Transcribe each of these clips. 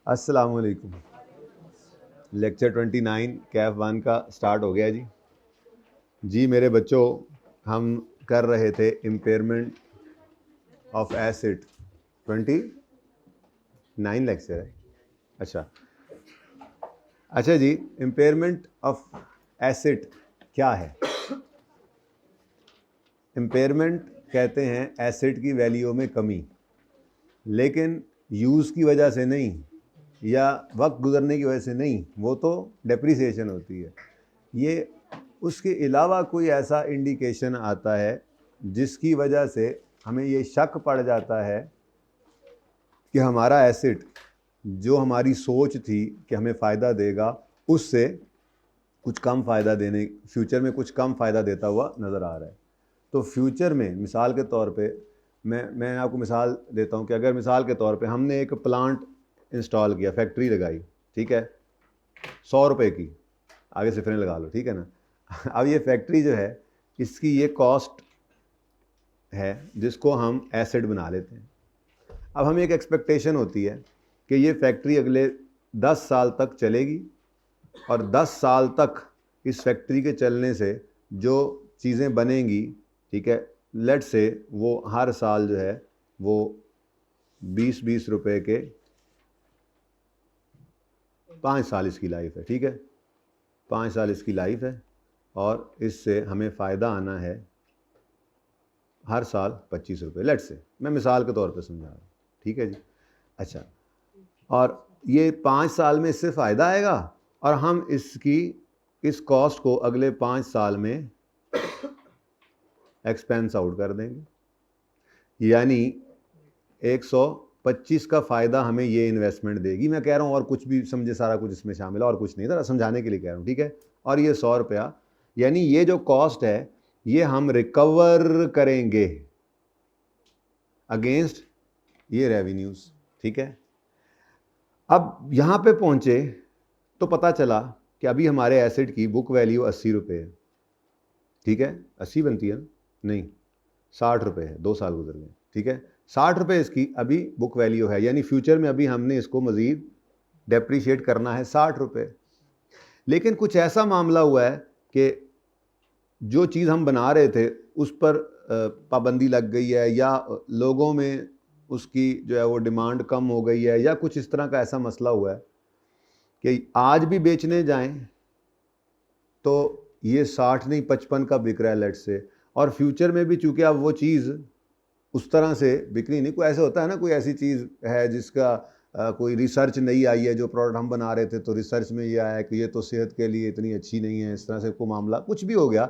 अस्सलामुअलैकुम। लेक्चर 29 कैफ 1 का स्टार्ट हो गया जी मेरे बच्चों, हम कर रहे थे इम्पेयरमेंट ऑफ एसेट। 29 लेक्चर है। अच्छा जी, इम्पेयरमेंट ऑफ एसेट क्या है? इम्पेयरमेंट कहते हैं एसेट की वैल्यू में कमी, लेकिन यूज़ की वजह से नहीं या वक्त गुजरने की वजह से नहीं, वो तो डेप्रिसिएशन होती है। ये उसके अलावा कोई ऐसा इंडिकेशन आता है जिसकी वजह से हमें ये शक पड़ जाता है कि हमारा एसेट जो हमारी सोच थी कि हमें फ़ायदा देगा, उससे कुछ कम फ़ायदा देने, फ्यूचर में कुछ कम फ़ायदा देता हुआ नज़र आ रहा है। तो फ्यूचर में मिसाल के तौर पे मैं आपको मिसाल देता हूँ कि अगर मिसाल के तौर पे हमने एक प्लांट इंस्टॉल किया, फैक्ट्री लगाई, ठीक है, 100 रुपये की, आगे सिफरें लगा लो, ठीक है ना। अब ये फैक्ट्री जो है, इसकी ये कॉस्ट है जिसको हम एसेट बना लेते हैं। अब हमें एक एक्सपेक्टेशन होती है कि ये फैक्ट्री अगले 10 साल तक चलेगी और 10 साल तक इस फैक्ट्री के चलने से जो चीज़ें बनेंगी, ठीक है, लेट से वो हर साल जो है वो 20-20 रुपये के 5 साल इसकी लाइफ है, ठीक है, 5 साल इसकी लाइफ है और इससे हमें फ़ायदा आना है हर साल 25 रुपये, लेट से, मैं मिसाल के तौर पे समझा रहा हूँ, ठीक है जी। अच्छा, और ये 5 साल में इससे फ़ायदा आएगा और हम इस कॉस्ट को अगले 5 साल में एक्सपेंस आउट कर देंगे, यानी 125 का फ़ायदा हमें ये इन्वेस्टमेंट देगी। मैं कह रहा हूँ और कुछ भी समझे, सारा कुछ इसमें शामिल है और कुछ नहीं, ज़रा समझाने के लिए कह रहा हूँ, ठीक है। और ये 100 रुपया, यानी ये जो कॉस्ट है ये हम रिकवर करेंगे अगेंस्ट ये रेवेन्यूज़, ठीक है। अब यहाँ पे पहुँचे तो पता चला कि अभी हमारे एसेट की बुक वैल्यू 80 रुपये है, ठीक है, 80 बनती है ना, नहीं 60 रुपये है, 2 साल गुजर गए, ठीक है, 60 रुपये इसकी अभी बुक वैल्यू है, यानी फ्यूचर में अभी हमने इसको मज़ीद डेप्रीशिएट करना है 60 रुपये। लेकिन कुछ ऐसा मामला हुआ है कि जो चीज़ हम बना रहे थे उस पर पाबंदी लग गई है या लोगों में उसकी जो है वो डिमांड कम हो गई है या कुछ इस तरह का ऐसा मसला हुआ है कि आज भी बेचने जाएं तो ये 60 नहीं 55 का बिक रहा है लेट से, और फ्यूचर में भी चूँकि अब वो चीज़ उस तरह से बिक्री नहीं, कोई ऐसा होता है ना, कोई ऐसी चीज़ है जिसका कोई रिसर्च नहीं आई है, जो प्रोडक्ट हम बना रहे थे तो रिसर्च में ये आया कि ये तो सेहत के लिए इतनी अच्छी नहीं है, इस तरह से कोई मामला कुछ भी हो गया,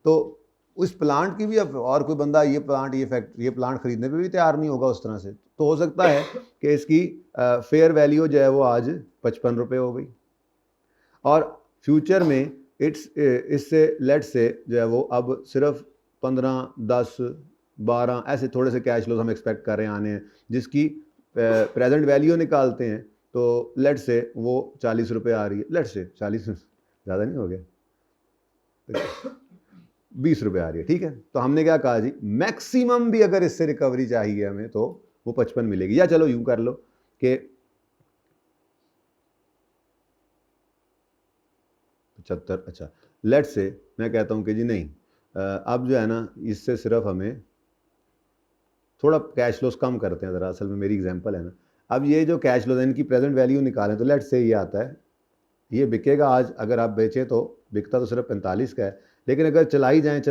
तो उस प्लांट की भी अब और कोई बंदा ये प्लांट खरीदने पे भी तैयार नहीं होगा उस तरह से, तो हो सकता है कि इसकी फेयर वैल्यू जो है वो आज 55 रुपये हो गई और फ्यूचर में इससे लेट से जो है वो अब सिर्फ 15, 10, 12 ऐसे थोड़े से कैश फ्लोज हम एक्सपेक्ट कर रहे हैं आने हैं, जिसकी प्रेजेंट वैल्यू निकालते हैं तो लेट से वो 40 रुपये आ रही है, लेट से 40 ज़्यादा नहीं हो गया, 20 रुपये आ रही है, ठीक है। तो हमने क्या कहा जी, मैक्सिमम भी अगर इससे रिकवरी चाहिए हमें तो वो 55 मिलेगी, या चलो यूं कर लो कि 75, अच्छा लेट से मैं कहता हूं कि जी नहीं, अब जो है ना इससे सिर्फ हमें थोड़ा कैश फ्लोस कम करते हैं ज़रा, असल में मेरी एग्जांपल है ना, अब ये जो कैश फ्लोस है इनकी प्रेजेंट वैल्यू निकालें तो लेट से ये आता है, ये बिकेगा आज, अगर आप बेचें तो बिकता तो सिर्फ 45 का है, लेकिन अगर चलाई जाएँ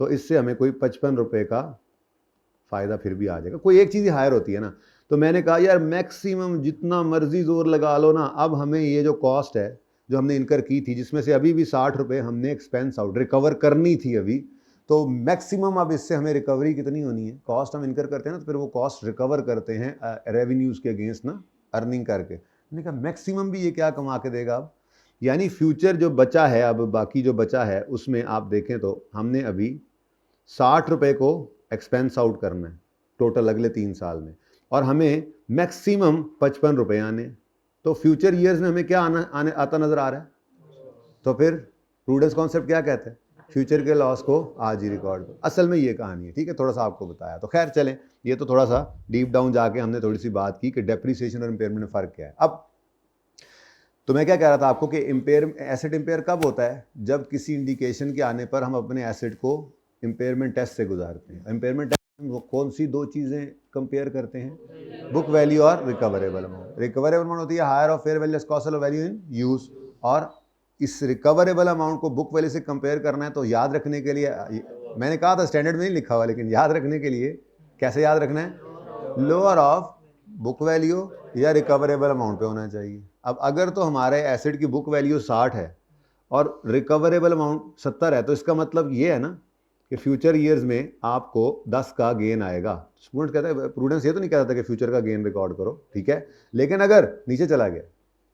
तो इससे हमें कोई 55 रुपये का फ़ायदा फिर भी आ जाएगा, कोई एक चीज़ ही हायर होती है ना। तो मैंने कहा यार मैक्सिमम जितना मर्जी जोर लगा लो ना, अब हमें ये जो कॉस्ट है जो हमने इनकर की थी, जिसमें से अभी भी 60 रुपये हमने एक्सपेंस आउट रिकवर करनी थी अभी, तो मैक्सिमम अब इससे हमें रिकवरी कितनी होनी है, कॉस्ट हम इनकर करते हैं ना तो फिर वो कॉस्ट रिकवर करते हैं रेवेन्यूज़ के अगेंस्ट ना, अर्निंग करके। मैंने कहा मैक्सिमम भी ये क्या कमा के देगा अब, यानी फ्यूचर जो बचा है, अब बाकी जो बचा है उसमें आप देखें तो हमने अभी 60 रुपये को एक्सपेंस आउट करना है टोटल अगले 3 साल में, और हमें मैक्सिमम 55 रुपये आने, तो फ्यूचर ईयर्स में हमें क्या आता नज़र आ रहा है। तो फिर प्रूडेंस कॉन्सेप्ट क्या कहते हैं, फ्यूचर के लॉस को आज ही रिकॉर्ड करो। असल में ये कहानी है, ठीक है, थोड़ा सा आपको बताया। तो खैर चलें, ये तो थोड़ा सा डीप डाउन जाके हमने थोड़ी सी बात की कि डेप्रिसिएशन और इम्पेयरमेंट में फ़र्क क्या है। अब तो मैं क्या कह रहा था आपको कि एसेट इम्पेयर कब होता है? जब किसी इंडिकेशन के आने पर हम अपने एसेट को इम्पेयरमेंट टेस्ट से गुजारते हैं। इम्पेयरमेंट टेस्ट में वो कौन सी दो चीज़ें कंपेयर करते हैं? बुक वैल्यू और रिकवरेबल अमाउंट। रिकवरेबल अमाउंट होती है higher of fair value cost of value in use, और इस रिकवरेबल अमाउंट को बुक वैल्यू से कंपेयर करना है। तो याद रखने के लिए मैंने कहा था स्टैंडर्ड में नहीं लिखा हुआ, लेकिन याद रखने के लिए कैसे याद रखना है? लोअर ऑफ बुक वैल्यू या रिकवरेबल अमाउंट पे होना चाहिए। अब अगर तो हमारे एसेट की बुक वैल्यू 60 है और रिकवरेबल अमाउंट 70 है, तो इसका मतलब ये है ना कि फ्यूचर ईयर्स में आपको 10 का गेन आएगा। स्टूडेंट कहता है, प्रूडेंस ये तो नहीं कहता था कि फ्यूचर का गेन रिकॉर्ड करो, ठीक है, लेकिन अगर नीचे चला गया,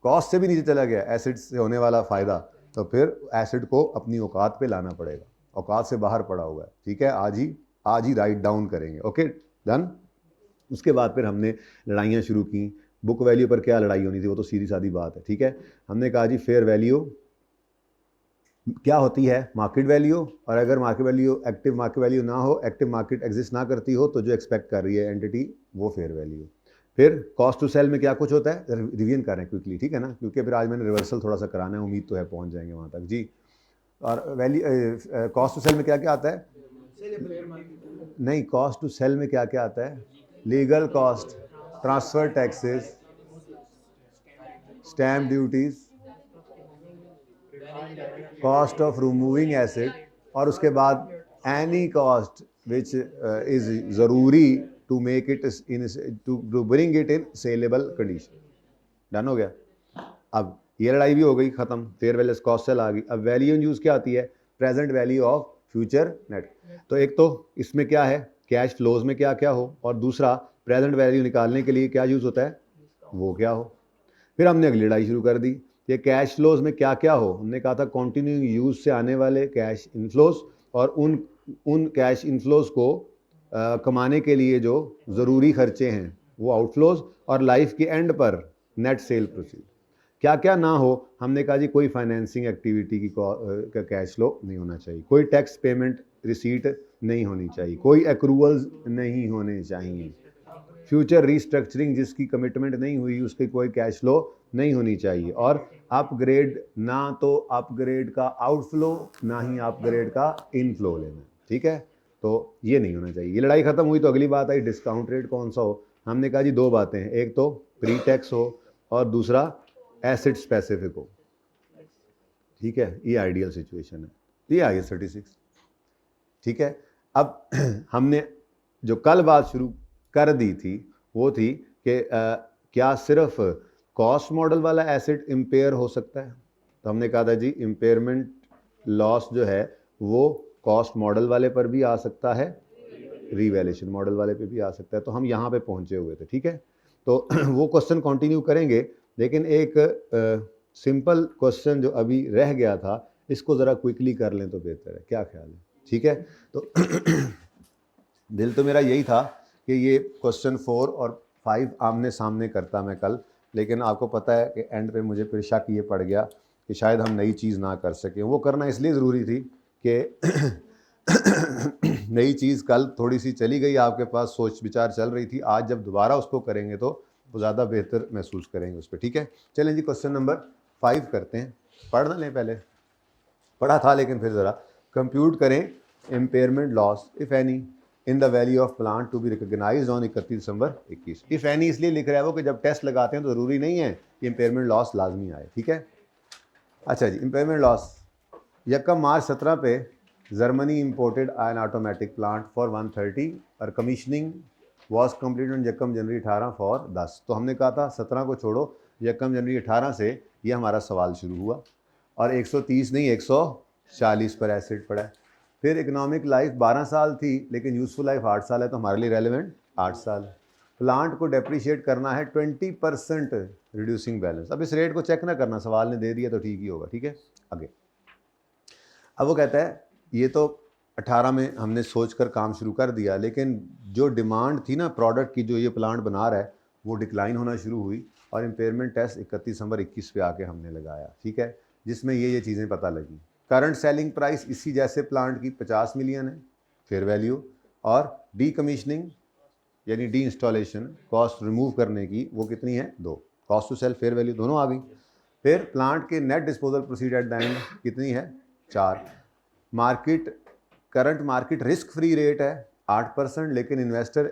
कॉस्ट से भी नीचे चला गया एसेट से होने वाला फ़ायदा, तो फिर एसेट को अपनी औकात पे लाना पड़ेगा। औकात से बाहर पड़ा हुआ है, ठीक है, आज ही राइट डाउन करेंगे। Okay done. उसके बाद फिर हमने लड़ाइयाँ शुरू की। बुक वैल्यू पर क्या लड़ाई होनी थी, वो तो सीधी सादी बात है, ठीक है। हमने कहा जी फेयर वैल्यू क्या होती है? मार्केट वैल्यू, और अगर market value active market value ना हो, एक्टिव मार्केट एग्जिस्ट ना करती हो, तो जो एक्सपेक्ट कर रही है एंटिटी वो फेयर वैल्यू। फिर कॉस्ट टू सेल में क्या कुछ होता है, रिवीजन कर रहे हैं क्विकली, ठीक है ना, क्योंकि फिर आज मैंने रिवर्सल थोड़ा सा कराना है, उम्मीद तो है पहुंच जाएंगे वहाँ तक जी। और वैल्यू कॉस्ट टू सेल में क्या क्या आता है? नहीं, कॉस्ट टू सेल में क्या क्या आता है? Legal cost, transfer taxes, stamp duties, cost of removing asset, और उसके बाद एनी कॉस्ट विच इज ज़रूरी to make it in to bring it in saleable condition. Done हो गया। अब ये लड़ाई भी हो गई ख़त्म, फेयर वैल्यू कॉस्ट सेल आ गई। अब वैल्यू इन यूज़ क्या आती है? Present value of future net. तो एक तो इसमें क्या है, कैश फ्लोज में क्या क्या हो, और दूसरा प्रेजेंट वैल्यू निकालने के लिए क्या यूज़ होता है, वो क्या हो। फिर हमने अगली लड़ाई शुरू कर दी, ये कैश फ्लोज में क्या क्या हो। हमने कहा था कंटिन्यूइंग यूज से आने वाले कैश इनफ्लोज, और उन कैश इनफ्लोज को कमाने के लिए जो ज़रूरी खर्चे हैं वो आउटफ्लोज, और लाइफ के एंड पर नेट सेल प्रोसीड। क्या क्या ना हो, हमने कहा जी कोई फाइनेंसिंग एक्टिविटी की का कैश फ्लो नहीं होना चाहिए, कोई टैक्स पेमेंट रिसीट नहीं होनी चाहिए, कोई एक्रूवल्स नहीं होने चाहिए, फ्यूचर रीस्ट्रक्चरिंग जिसकी कमिटमेंट नहीं हुई उसकी कोई कैश फ्लो नहीं होनी चाहिए, और अपग्रेड ना तो अपग्रेड का आउटफ्लो ना ही अपग्रेड का इनफ्लो लेना, ठीक है। तो ये नहीं होना चाहिए। ये लड़ाई खत्म हुई तो अगली बात आई डिस्काउंट रेट कौन सा हो। हमने कहा जी दो बातें हैं, एक तो प्री टैक्स हो और दूसरा एसेट स्पेसिफिक हो, ठीक है। ये आइडियल सिचुएशन है, ये आई 36, ठीक है। अब हमने जो कल बात शुरू कर दी थी वो थी कि क्या सिर्फ कॉस्ट मॉडल वाला एसेट इम्पेयर हो सकता है। तो हमने कहा था जी इम्पेयरमेंट लॉस जो है वो कॉस्ट मॉडल वाले पर भी आ सकता है, रीवैल्यूएशन मॉडल वाले पे भी आ सकता है। तो हम यहाँ पे पहुँचे हुए थे, ठीक है। तो वो क्वेश्चन कंटिन्यू करेंगे, लेकिन एक सिंपल क्वेश्चन जो अभी रह गया था इसको ज़रा क्विकली कर लें तो बेहतर है, क्या ख्याल है? ठीक है। तो दिल तो मेरा यही था कि ये क्वेश्चन 4 और 5 आमने सामने करता मैं कल, लेकिन आपको पता है कि एंड पे मुझे फिर शक ये पड़ गया कि शायद हम नई चीज़ ना कर सकें। वो करना इसलिए ज़रूरी थी कि नई चीज़ कल थोड़ी सी चली गई, आपके पास सोच विचार चल रही थी, आज जब दोबारा उसको करेंगे तो वो ज़्यादा बेहतर महसूस करेंगे उस पर, ठीक है। चलें जी क्वेश्चन नंबर 5 करते हैं। पढ़ ना लें, पहले पढ़ा था लेकिन फिर ज़रा कंप्यूट करें impairment loss if any in the value of plant to be recognised on 31 December 21। If any इसलिए लिख रहा है वो कि जब टेस्ट लगाते हैं तो ज़रूरी नहीं है कि इम्पेयरमेंट लॉस लाजमी आए, ठीक है। अच्छा जी, इम्पेयरमेंट लॉस 1 मार्च 17 पे Germany imported N automatic plant for 130 और commissioning was complete on 1 January 18 for 10। तो हमने कहा था 17 को छोड़ो, 1 जनवरी 18 से ये हमारा सवाल शुरू हुआ, और 130 नहीं 140 पर एसिड पड़ा है। फिर इकोनॉमिक लाइफ 12 साल थी लेकिन यूज़फुल लाइफ 8 साल है, तो हमारे लिए रेलेवेंट 8 साल है। प्लांट को डेप्रिशिएट करना है 20% रिड्यूसिंग बैलेंस। अब इस रेट को चेक ना करना, सवाल ने दे दिया तो ठीक ही होगा, ठीक है। आगे अब वो कहता है ये तो 18 में हमने सोच कर काम शुरू कर दिया, लेकिन जो डिमांड थी ना प्रोडक्ट की जो ये प्लांट बना रहा है वो डिक्लाइन होना शुरू हुई, और इम्पेयरमेंट टेस्ट 31 दिसंबर 21 पे आके हमने लगाया, ठीक है, जिसमें ये चीज़ें पता लगी। करंट सेलिंग प्राइस इसी जैसे प्लांट की 50 मिलियन है फेयर वैल्यू, और डी कमीशनिंग यानी डी इंस्टॉलेशन कॉस्ट रिमूव करने की वो कितनी है 2, cost to sell fair value दोनों आ गई। फिर प्लांट के net disposal proceed at the end कितनी है 4। Market current market risk free rate है 8%, लेकिन इन्वेस्टर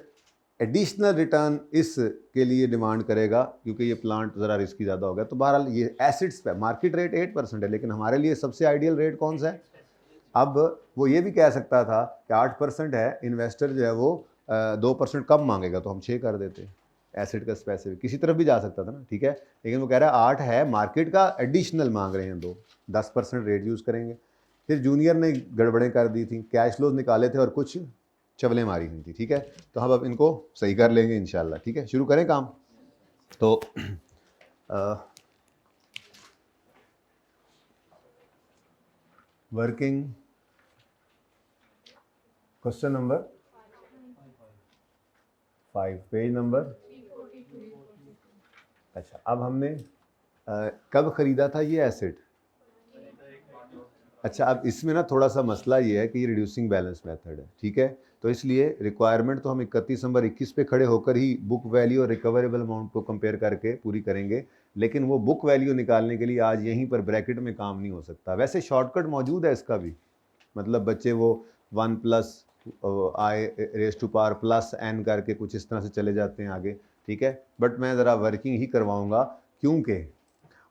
एडिशनल रिटर्न इस के लिए डिमांड करेगा क्योंकि ये प्लांट ज़रा रिस्की ज़्यादा हो गया। तो बहरहाल ये एसिड्स पे मार्केट रेट 8% है, लेकिन हमारे लिए सबसे आइडियल रेट कौन सा है। अब वो ये भी कह सकता था कि 8% है, इन्वेस्टर जो है वो 2% कम मांगेगा तो हम 6 कर देते, एसिड का पैसे किसी तरफ भी जा सकता था ना, ठीक है। लेकिन वो कह रहा है 8 है, मार्केट का एडिशनल मांग रहे हैं 10% रेट यूज़ करेंगे। फिर जूनियर ने गड़बड़ें कर दी थी, कैश फ्लोज निकाले थे और कुछ चवलें मारी हुई थी, ठीक है। तो हम अब इनको सही कर लेंगे इंशाल्लाह, ठीक है। शुरू करें काम। तो working question number 5 page number. अच्छा, अब हमने कब ख़रीदा था ये एसेट। अच्छा, अब इसमें ना थोड़ा सा मसला ये है कि ये रिड्यूसिंग बैलेंस मेथड है, ठीक है। तो इसलिए रिक्वायरमेंट तो हम 31 दिसंबर 21 पे खड़े होकर ही बुक वैल्यू और रिकवरेबल अमाउंट को कंपेयर करके पूरी करेंगे, लेकिन वो बुक वैल्यू निकालने के लिए आज यहीं पर ब्रैकेट में काम नहीं हो सकता। वैसे शॉर्टकट मौजूद है इसका भी, मतलब बच्चे वो 1 + i⁻² प्लस n करके कुछ इस तरह से चले जाते हैं आगे, ठीक है। बट मैं ज़रा वर्किंग ही करवाऊँगा क्योंकि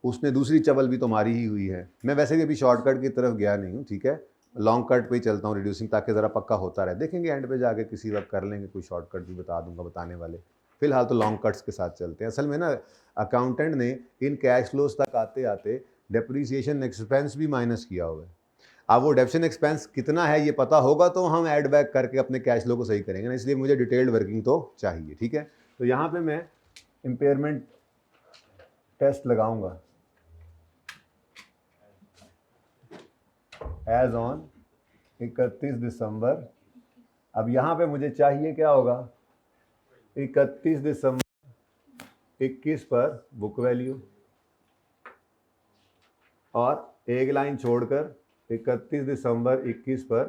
उसने दूसरी चवल भी तो मारी ही हुई है। मैं वैसे भी अभी शॉर्टकट की तरफ गया नहीं हूँ, ठीक है। लॉन्ग कट पे ही चलता हूँ रिड्यूसिंग, ताकि ज़रा पक्का होता रहे। देखेंगे एंड पे जाके किसी वक्त कर लेंगे, कोई शॉर्टकट भी बता दूंगा बताने वाले। फिलहाल तो लॉन्ग कट्स के साथ चलते हैं। असल में ना अकाउंटेंट ने इन कैश फ्लोज तक आते आते डेप्रीसिएशन एक्सपेंस भी माइनस किया हुआ है। अब वो डेप्शन एक्सपेंस कितना है ये पता होगा तो हम ऐड बैक करके अपने कैश फ्लो को सही करेंगे ना, इसलिए मुझे डिटेल्ड वर्किंग तो चाहिए, ठीक है। तो यहाँ पे मैं इम्पेयरमेंट टेस्ट लगाऊंगा एज ऑन 31 दिसंबर। अब यहाँ पे मुझे चाहिए क्या होगा 31 दिसंबर 21 पर बुक वैल्यू, और एक लाइन छोड़कर 31 दिसंबर 21 पर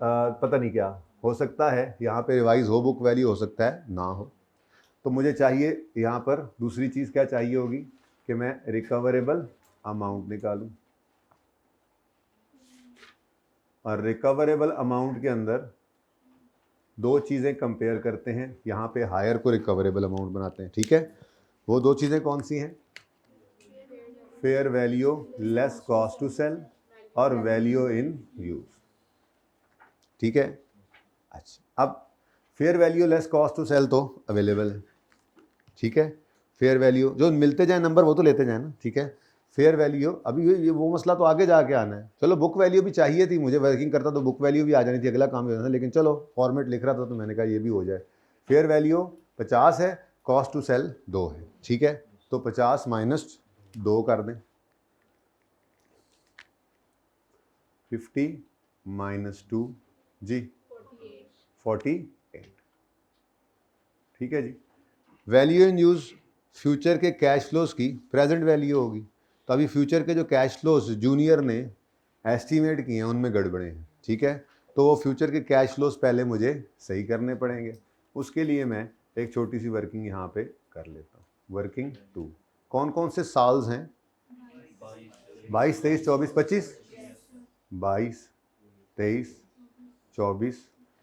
पता नहीं क्या हो सकता है, यहाँ पे रिवाइज हो बुक वैल्यू, हो सकता है ना हो। तो मुझे चाहिए यहाँ पर दूसरी चीज़ क्या चाहिए होगी कि मैं रिकवरेबल अमाउंट निकालूं, और रिकवरेबल अमाउंट के अंदर दो चीज़ें कंपेयर करते हैं। यहाँ पे हायर को रिकवरेबल अमाउंट बनाते हैं, ठीक है। वो दो चीज़ें कौन सी हैं, fair value less cost to sell और वैल्यू इन यूज, ठीक है। अच्छा, अब fair value less cost to sell तो अवेलेबल है, ठीक है। फेयर वैल्यू जो मिलते जाए नंबर वो तो लेते जाए ना, ठीक है। फेयर वैल्यू अभी ये वो मसला तो आगे जाके आना है। चलो बुक वैल्यू भी चाहिए थी, मुझे वर्किंग करता तो बुक वैल्यू भी आ जानी थी, अगला काम भी होना था, लेकिन चलो फॉर्मेट लिख रहा था तो मैंने कहा ये भी हो जाए। फेयर वैल्यू 50 है, कॉस्ट टू सेल 2 है, ठीक है। तो 50 - 2 कर दें, 50 - 2 जी 48, ठीक है जी। वैल्यू इन यूज़ फ्यूचर के कैश फ्लोज की प्रेजेंट वैल्यू होगी। तो अभी फ्यूचर के जो कैश फ्लोज जूनियर ने एस्टीमेट किए हैं उनमें गड़बड़े हैं, ठीक है। तो वो फ्यूचर के कैश फ्लोज पहले मुझे सही करने पड़ेंगे। उसके लिए मैं एक छोटी सी वर्किंग यहाँ पे कर लेता हूँ। वर्किंग 2, कौन कौन से साल्स हैं 22, 23, 24, 25, 22, 23, 24।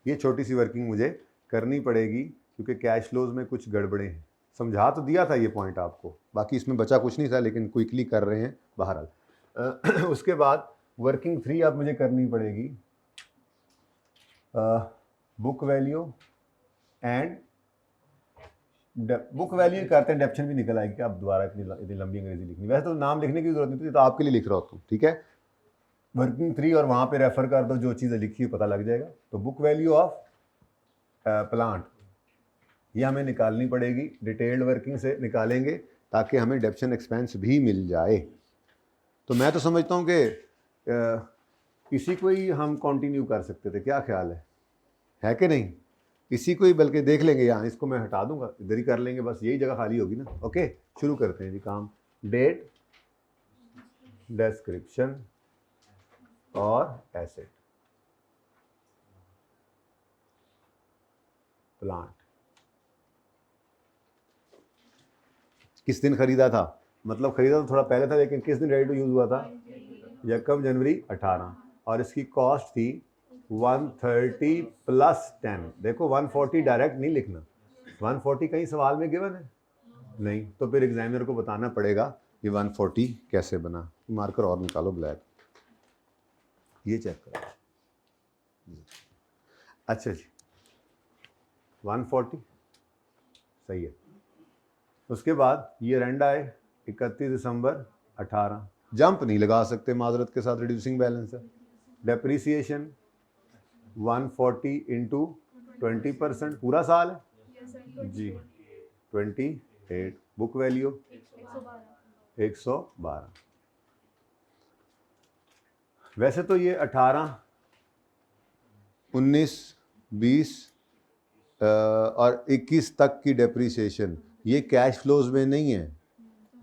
ये छोटी सी वर्किंग मुझे करनी पड़ेगी क्योंकि कैश फ्लोज में कुछ गड़बड़े हैं। समझा तो दिया था ये पॉइंट आपको, बाकी इसमें बचा कुछ नहीं था, लेकिन क्विकली कर रहे हैं बहरहाल। उसके बाद वर्किंग 3 अब मुझे करनी पड़ेगी book value and book value करते हैं, डेप्शन भी निकल आएगी। अब दोबारा इतनी लंबी अंग्रेजी लिखनी, वैसे तो नाम लिखने की जरूरत नहीं थी, तो आपके लिए लिख रहा हूँ, ठीक है। वर्किंग 3 और वहाँ पे रेफर कर दो, जो चीज़ें लिखी है पता लग जाएगा। तो बुक वैल्यू ऑफ प्लांट ये हमें निकालनी पड़ेगी, डिटेल्ड वर्किंग से निकालेंगे ताकि हमें डेप्शन एक्सपेंस भी मिल जाए। तो मैं तो समझता हूँ कि इसी को ही हम कंटिन्यू कर सकते थे, क्या ख्याल है कि नहीं। इसी को ही बल्कि देख लेंगे, यहाँ इसको मैं हटा दूंगा, इधर ही कर लेंगे, बस यही जगह खाली होगी ना। ओके, शुरू करते हैं जी काम। डेट, डिस्क्रिप्शन, और एसेट प्लांट किस दिन खरीदा था, मतलब खरीदा तो थोड़ा पहले था लेकिन किस दिन रेडी टू यूज हुआ था, 1 जनवरी 18, और इसकी कॉस्ट थी 130 प्लस 10। देखो 140 डायरेक्ट नहीं लिखना, 140 कहीं सवाल में गिवन है नहीं, तो फिर एग्जामिनर को बताना पड़ेगा कि 140 कैसे बना। मार्कर और निकालो ब्लैक, ये चेक करो। अच्छा जी 140 सही है। उसके बाद ये एंड आए 31 दिसंबर 18, जंप नहीं लगा सकते माजरत के साथ, रिड्यूसिंग बैलेंस है। डेप्रीसिएशन 140 इंटू 20% पूरा साल है जी 28। Book value 112। वैसे तो ये 18, 19, 20 और 21 तक की डेप्रीसिएशन ये कैश फ्लोज में नहीं है,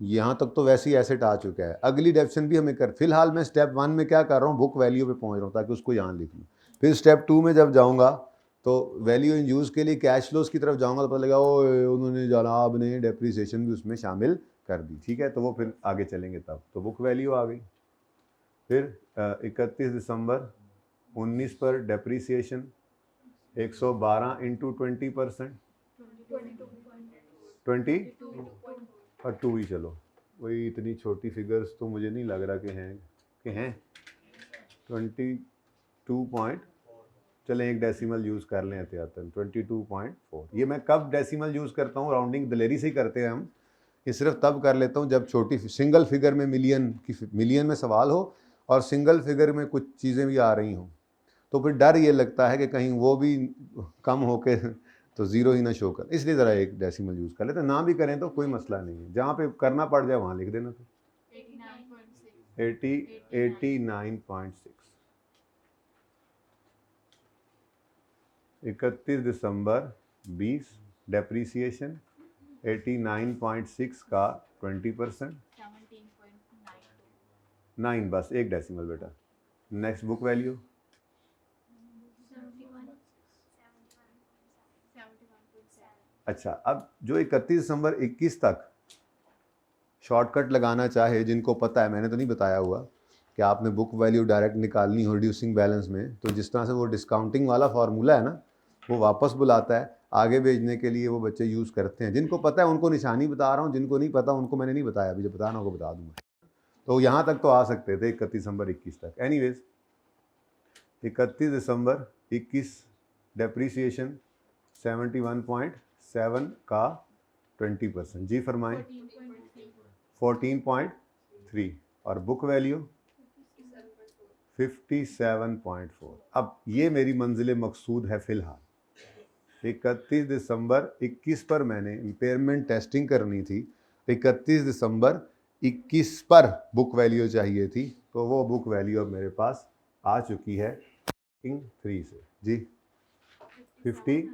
यहाँ तक तो वैसे ही एसेट आ चुका है। अगली डेप्शन भी हमें कर, फिलहाल मैं स्टेप 1 में क्या कर रहा हूँ, बुक वैल्यू पे पहुँच रहा हूँ ताकि उसको यहाँ लिख लूँ। फिर स्टेप 2 में जब जाऊँगा तो वैल्यू इन यूज़ के लिए कैश फ्लोज की तरफ जाऊँगा तो पता लगा ओ उन्होंने जनाब ने डेप्रीसिएशन भी उसमें शामिल कर दी, ठीक है, तो वो फिर आगे चलेंगे तब। तो बुक वैल्यू आ गई। फिर 31 दिसंबर 19 पर डेप्रीसिएशन 112 इंटू 20%, 20 और 2 ही चलो, वही इतनी छोटी फिगर्स तो मुझे नहीं लग रहा कि हैं 22 चलें एक डेसिमल यूज़ कर लें एहतियातन 22.4। ये मैं कब डेसिमल यूज़ करता हूँ, राउंडिंग दलेरी से ही करते हैं हम, ये सिर्फ तब कर लेता हूँ जब छोटी सिंगल फिगर में मिलियन में सवाल हो और सिंगल फिगर में कुछ चीज़ें भी आ रही हों, तो फिर डर ये लगता है कि कहीं वो भी कम होके तो ज़ीरो ही ना शो कर, इसलिए ज़रा एक डेसिमल यूज़ कर लेते हैं। ना भी करें तो कोई मसला नहीं है, जहाँ पे करना पड़ जाए वहाँ लिख देना। तो 89.6 31 दिसंबर 20 डेप्रीसिएशन 89.6 का 20% 9, बस एक डेसिमल बेटा। Next book value 71.7। अच्छा, अब जो 31 दिसंबर 21 तक शॉर्टकट लगाना चाहे, जिनको पता है, मैंने तो नहीं बताया हुआ कि आपने बुक वैल्यू डायरेक्ट निकालनी हो रिड्यूसिंग बैलेंस में, तो जिस तरह से वो डिस्काउंटिंग वाला फार्मूला है ना, वो वापस बुलाता है आगे भेजने के लिए, वो बच्चे यूज़ करते हैं। जिनको पता है उनको निशानी बता रहा हूँ, जिनको नहीं पता उनको मैंने नहीं बताया, अभी जब बताना होगा बता दूंगा। तो यहाँ तक तो आ सकते थे 31 दिसंबर 21 तक। एनीवेज 31 दिसंबर 21 डेप्रीसिएशन 71.7 का 20%, जी फरमाएं। 14.3 और बुक वैल्यू 57.4। अब ये मेरी मंजिल मकसूद है फ़िलहाल। 31 दिसंबर 21 पर मैंने इम्पेयरमेंट टेस्टिंग करनी थी, 31 दिसंबर 21 पर बुक वैल्यू चाहिए थी, तो वो बुक वैल्यू अब मेरे पास आ चुकी है 3 से जी 50,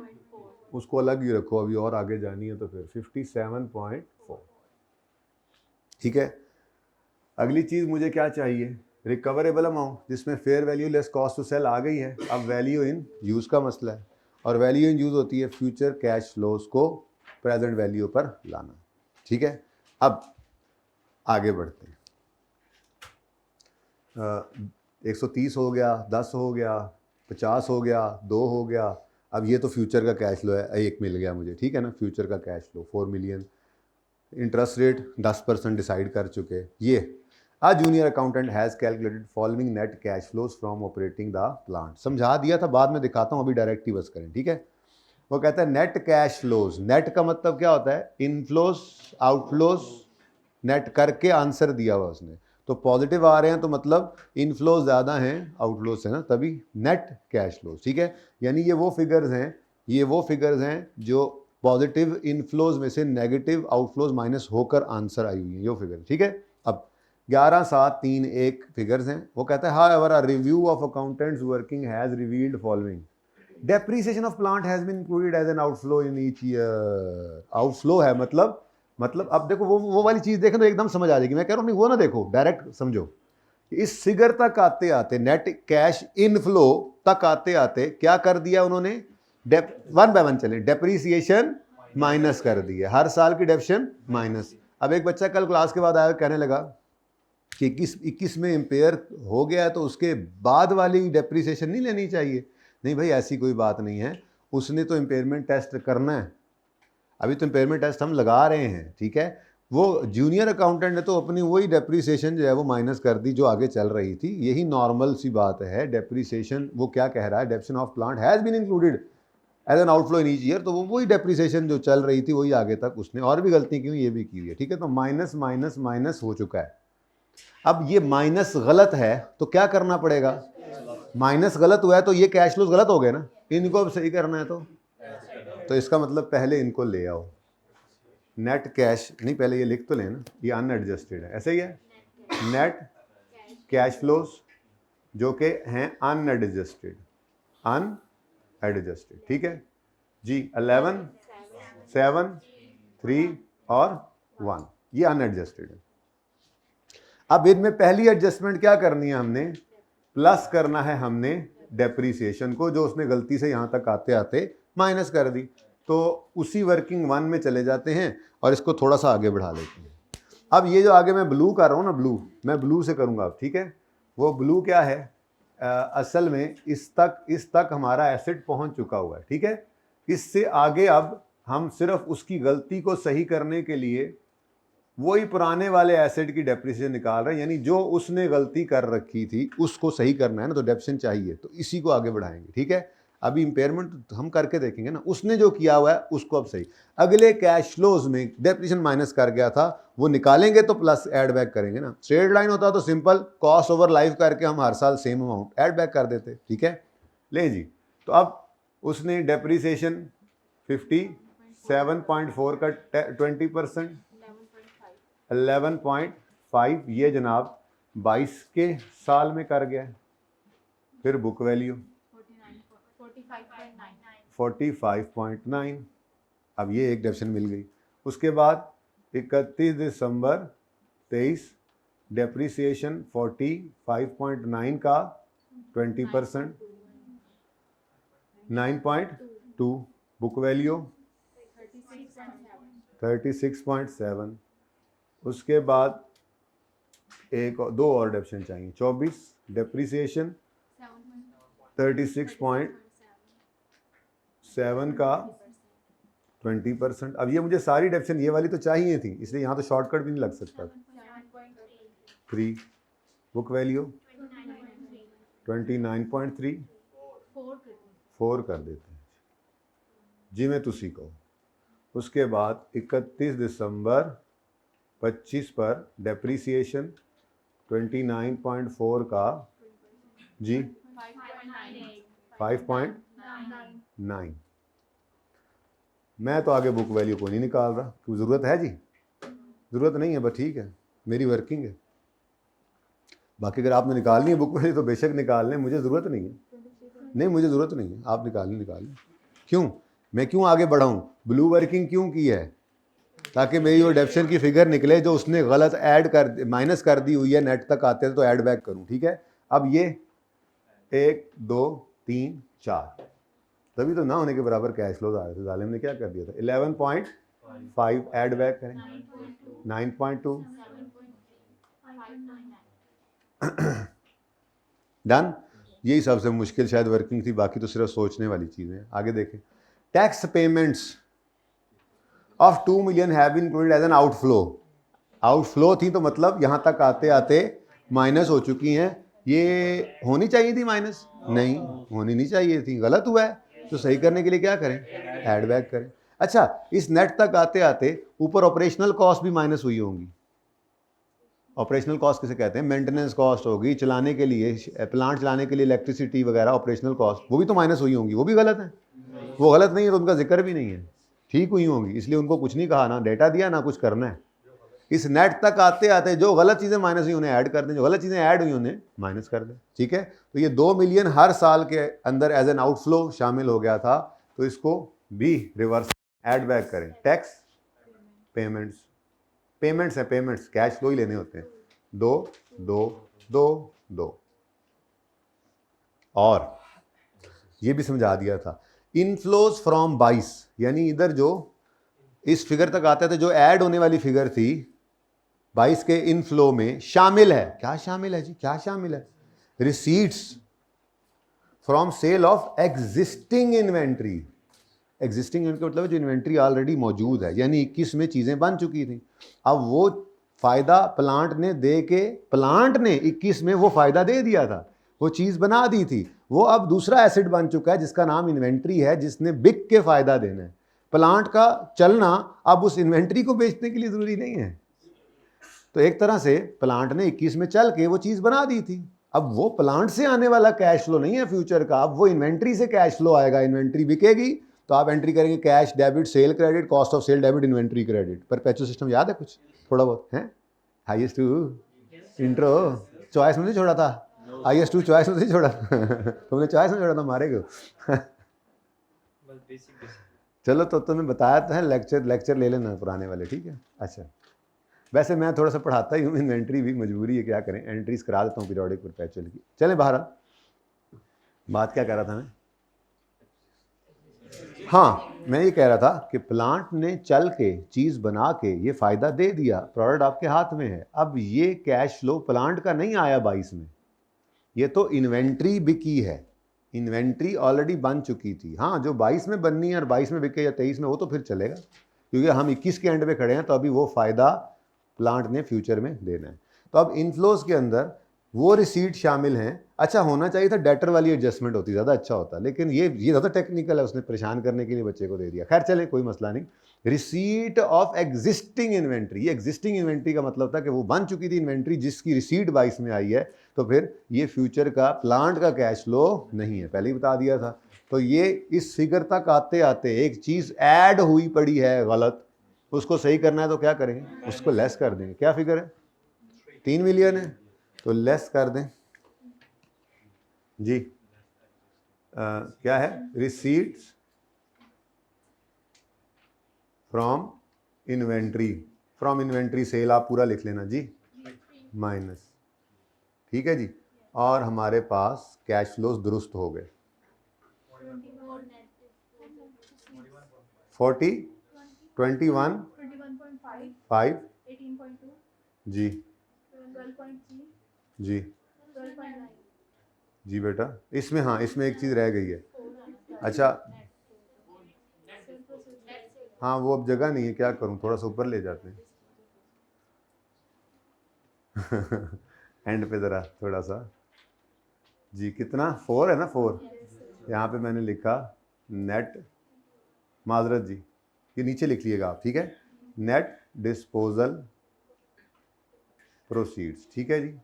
उसको अलग ही रखो, अभी और आगे जानी है तो फिर 57.4, ठीक है। अगली चीज़ मुझे क्या चाहिए, रिकवरेबल अमाउंट, जिसमें fair value less cost to sell आ गई है। अब वैल्यू इन यूज़ का मसला है, और वैल्यू इन यूज़ होती है फ्यूचर कैश फ्लोज को प्रेजेंट वैल्यू पर लाना, ठीक है। अब आगे बढ़ते हैं। 130 हो गया, 10 हो गया, 50 हो गया, 2 हो गया। अब ये तो फ्यूचर का कैश फ्लो है, 1 मिल गया मुझे, ठीक है ना, फ्यूचर का cash flow 4 million. Interest rate 10% decide कर चुके। ये A junior accountant has calculated following net cash flows from operating the plant। समझा दिया था, बाद में दिखाता हूँ, अभी डायरेक्ट ही बस करें, ठीक है। वो कहता है नेट कैश फ्लोज, नेट का मतलब क्या होता है, इनफ्लोज आउटफ्लोज, नेट करके आंसर दिया हुआ उसने, तो पॉजिटिव आ रहे हैं तो मतलब इनफ्लोज ज़्यादा हैं आउटफ्लोज है ना, तभी नेट कैश फ्लोज, ठीक है। यानी ये वो फिगर्स हैं जो पॉजिटिव इनफ्लोज में से नेगेटिव आउटफ्लोज माइनस होकर आंसर आई हुई है, ये फिगर, ठीक है। अब 11, 7, 3, 1 फिगर्स हैं। वो कहता है however a review of accountants working has revealed following, depreciation of plant has been included as an outflow in each year. Outflow है मतलब अब देखो वो वाली चीज़ देखें तो एकदम समझ आ जाएगी। मैं कह रहा हूँ नहीं, वो ना देखो, डायरेक्ट समझो। इस फिगर तक आते आते, नेट कैश इनफ्लो तक आते आते क्या कर दिया उन्होंने, वन बाय वन चले, डेप्रीसिएशन माइनस कर दिया, हर साल की डेप्शन माइनस। अब एक बच्चा कल क्लास के बाद आया, कहने लगा कि 21 में इम्पेयर हो गया है तो उसके बाद वाली डेप्रीसिएशन नहीं लेनी चाहिए। नहीं भाई, ऐसी कोई बात नहीं है, उसने तो इम्पेयरमेंट टेस्ट करना है, अभी तो इम्पेयरमेंट टेस्ट हम लगा रहे हैं, ठीक है। वो जूनियर अकाउंटेंट ने तो अपनी वही डेप्रीसिएशन जो है वो माइनस कर दी जो आगे चल रही थी, यही नॉर्मल सी बात है। डेप्रीसिएशन वो क्या कह रहा है, depreciation of plant has been included as an outflow in each year, तो वो वही डेप्रीसिएशन जो चल रही थी वही आगे तक उसने और भी गलती की हुई, ये भी की हुई है, ठीक है। तो माइनस माइनस माइनस हो चुका है। अब ये माइनस गलत है तो क्या करना पड़ेगा, माइनस गलत हुआ है तो ये कैश फ्लोज गलत हो गए ना, इनको अब सही करना है तो इसका मतलब पहले इनको ले आओ, नेट कैश नहीं, पहले ये लिख तो लेना, ये अनएडजस्टेड है, ऐसे ही है, नेट कैश फ्लोज जो कि हैं अनएडजस्टेड, अनएडजस्टेड, ठीक है जी। 11, 7, 3 और 1 ये अनएडजस्टेड है। अब इनमें पहली एडजस्टमेंट क्या करनी है, हमने प्लस करना है हमने डेप्रीसिएशन को, जो उसने गलती से यहाँ तक आते आते माइनस कर दी। तो उसी वर्किंग वन में चले जाते हैं और इसको थोड़ा सा आगे बढ़ा लेते हैं। अब ये जो आगे मैं ब्लू कर रहा हूँ ना, ब्लू मैं ब्लू से करूँगा, ठीक है। वो ब्लू क्या है, असल में इस तक हमारा एसेट पहुँच चुका हुआ है, ठीक है। इससे आगे अब हम सिर्फ उसकी गलती को सही करने के लिए वही पुराने वाले एसेट की डेप्रिसिएशन निकाल रहे हैं, यानी जो उसने गलती कर रखी थी उसको सही करना है ना, तो डेप्रिसिएशन चाहिए, तो इसी को आगे बढ़ाएंगे, ठीक है। अभी इंपेयरमेंट हम करके देखेंगे ना, उसने जो किया हुआ है उसको अब सही, अगले कैश फ्लोज में डेप्रिसिएशन माइनस कर गया था वो निकालेंगे तो प्लस ऐड बैक करेंगे ना। स्ट्रेट लाइन होता तो सिंपल कॉस्ट ओवर लाइफ करके हम हर साल सेम अमाउंट ऐड बैक कर देते, ठीक है। ले जी, तो अब उसने डेप्रिसिएशन 57.4 का 20%, 11.5 ये जनाब 22 के साल में कर गया। फिर बुक वैल्यू 45.9, अब ये एक डेप्शन मिल गई। उसके बाद 31 दिसंबर 23 डेप्रीसिएशन 45.9 का 20%, 9.2, बुक वैल्यू 36.7। उसके बाद दो और डेप्शन चाहिए, 24 डेप्रीसिएशन 36.7 का 20%। अब ये मुझे सारी डेप्शन ये वाली तो चाहिए थी, इसलिए यहाँ तो शॉर्टकट भी नहीं लग सकता। 3, बुक वैल्यू 29.3, 4 कर देते हैं जिमें तुसी को। उसके बाद 31 दिसंबर 25 पर डेप्रीसिएशन 29.4 का जी 5.9। मैं तो आगे बुक वैल्यू को नहीं निकाल रहा, क्यों, ज़रूरत है जी, ज़रूरत नहीं है, बस ठीक है, मेरी वर्किंग है। बाकी अगर आपने निकालनी है बुक वैल्यू तो बेशक निकाल लें, मुझे ज़रूरत नहीं है, नहीं मुझे ज़रूरत नहीं है, आप निकाल लें। क्यों, मैं क्यों आगे बढ़ाऊँ, ब्लू वर्किंग क्यों की है, ताकि मेरी वो डेप्शन की फिगर निकले जो उसने गलत ऐड कर माइनस कर दी हुई है, नेट तक आते हैं तो ऐड बैक करूँ, ठीक है। अब ये 1, 2, 3, 4 तभी तो ना होने के बराबर कैश फ्लोज आ रहे थे, जालिम ने क्या कर दिया था, 11.5 ऐड बैक करें, 9.2 डन। यही सबसे मुश्किल शायद वर्किंग थी, बाकी तो सिर्फ सोचने वाली चीज़ें हैं। आगे देखें, tax payments of 2 million have been included as an outflow थी, तो मतलब यहाँ तक आते आते माइनस हो चुकी हैं। ये होनी चाहिए थी माइनस, नहीं होनी नहीं चाहिए थी, गलत हुआ है, तो सही करने के लिए क्या करें, ऐड बैक करें। अच्छा, इस नेट तक आते आते ऊपर ऑपरेशनल कॉस्ट भी माइनस हुई होंगी। ऑपरेशनल कॉस्ट किसे कहते हैं, मेंटेनेंस कॉस्ट होगी, चलाने के लिए, प्लांट चलाने के लिए इलेक्ट्रिसिटी वगैरह ऑपरेशनल कॉस्ट, वो भी तो माइनस हुई होंगी, वो भी गलत है। वो गलत नहीं है तो उनका जिक्र भी नहीं है, ठीक हुई होंगी, इसलिए उनको कुछ नहीं कहा, ना डेटा दिया ना कुछ करना है। इस नेट तक आते आते जो गलत चीज़ें माइनस हुई उन्हें ऐड कर दें, जो गलत चीज़ें ऐड हुई उन्हें माइनस कर दें, ठीक है। तो ये 2 मिलियन हर साल के अंदर एज एन आउटफ्लो शामिल हो गया था, तो इसको भी रिवर्स ऐड बैक करें। टैक्स पेमेंट्स है, पेमेंट्स कैश फ्लो ही लेने होते हैं, 2, 2, 2 और ये भी समझा दिया था। इनफ्लोज फ्रॉम 22, यानी इधर जो इस फिगर तक आते थे, जो ऐड होने वाली फिगर थी 22 के इनफ्लो में शामिल है, क्या शामिल है जी, क्या शामिल है? Receipts from sale of existing inventory. Existing इनका मतलब है जो इन्वेंट्री ऑलरेडी मौजूद है, यानी 21 में चीज़ें बन चुकी थी। अब वो फ़ायदा प्लांट ने दे के, प्लांट ने 21 में वो फ़ायदा दे दिया था, वो चीज़ बना दी थी, वो अब दूसरा एसेट बन चुका है जिसका नाम इन्वेंट्री है, जिसने बिक के फ़ायदा देना है। प्लांट का चलना अब उस इन्वेंट्री को बेचने के लिए ज़रूरी नहीं है। तो एक तरह से प्लांट ने 21 में चल के वो चीज़ बना दी थी। अब वो प्लांट से आने वाला कैश फ्लो नहीं है फ्यूचर का, अब वो इन्वेंट्री से कैश फ्लो आएगा। इन्वेंट्री बिकेगी तो आप एंट्री करेंगे cash debit sale credit, cost of sale debit inventory credit. Perpetual system याद है कुछ थोड़ा बहुत है? हाईएस्ट टू इंट्रो चॉइस में नहीं छोड़ा था, हाईएस्ट टू चॉइस में नहीं छोड़ा तुमने चॉइस में छोड़ा था, मारे क्यों? चलो तो तुम्हें बताया तो है, लेक्चर ले लेना पुराने वाले, ठीक है? अच्छा, वैसे मैं थोड़ा सा पढ़ाता ही हूँ, इन्वेंट्री भी मजबूरी है, क्या करें, एंट्रीज करा देता हूँ पीरियोडिक परपेचुअल की। चले बाहर, बात क्या कर रहा था मैं? हाँ, मैं ये कह रहा था कि प्लांट ने चल के चीज़ बना के ये फ़ायदा दे दिया, प्रोडक्ट आपके हाथ में है। अब ये कैश फ्लो प्लांट का नहीं आया 22 में, ये तो इन्वेंट्री बिकी है, इन्वेंट्री ऑलरेडी बन चुकी थी। हाँ, जो 22 में बननी है और 22 में बिके या 23 में, वो तो फिर चलेगा, क्योंकि हम 21 के एंड पे खड़े हैं, तो अभी वो फ़ायदा प्लांट ने फ्यूचर में देना है। तो अब इनफ्लोज के अंदर वो रिसीट शामिल हैं। अच्छा, होना चाहिए था डेटर वाली एडजस्टमेंट होती, ज़्यादा अच्छा होता, लेकिन ये ज़्यादा टेक्निकल है, उसने परेशान करने के लिए बच्चे को दे दिया। खैर चले, कोई मसला नहीं। रिसीट ऑफ एग्जिस्टिंग इन्वेंट्री, ये एग्जिस्टिंग इन्वेंट्री का मतलब था कि वो बन चुकी थी इन्वेंट्री जिसकी रिसीट 22 में आई है, तो फिर ये फ्यूचर का प्लांट का कैश फ्लो नहीं है, पहले ही बता दिया था। तो ये इस फिगर तक आते आते एक चीज़ ऐड हुई पड़ी है गलत, उसको सही करना है तो क्या करेंगे, उसको लेस कर देंगे। क्या फिगर है? 3 मिलियन है, तो लेस कर दें जी। क्या है? Receipts from inventory, from inventory sale आप पूरा लिख लेना जी, माइनस, ठीक है जी। और हमारे पास कैश फ्लोज दुरुस्त हो गए। 40 21.5 जी जी जी बेटा, इसमें हाँ, इसमें एक चीज़ रह गई है। अच्छा, हाँ वो अब जगह नहीं है, क्या करूँ, थोड़ा सा ऊपर ले जाते हैं एंड पे ज़रा थोड़ा सा जी। कितना? 4 है ना, 4 यहाँ पे मैंने लिखा नेट, माजरत जी, ये नीचे लिख लिएगा आप, ठीक है? नेट डिस्पोजल प्रोसीड्स, ठीक है जी।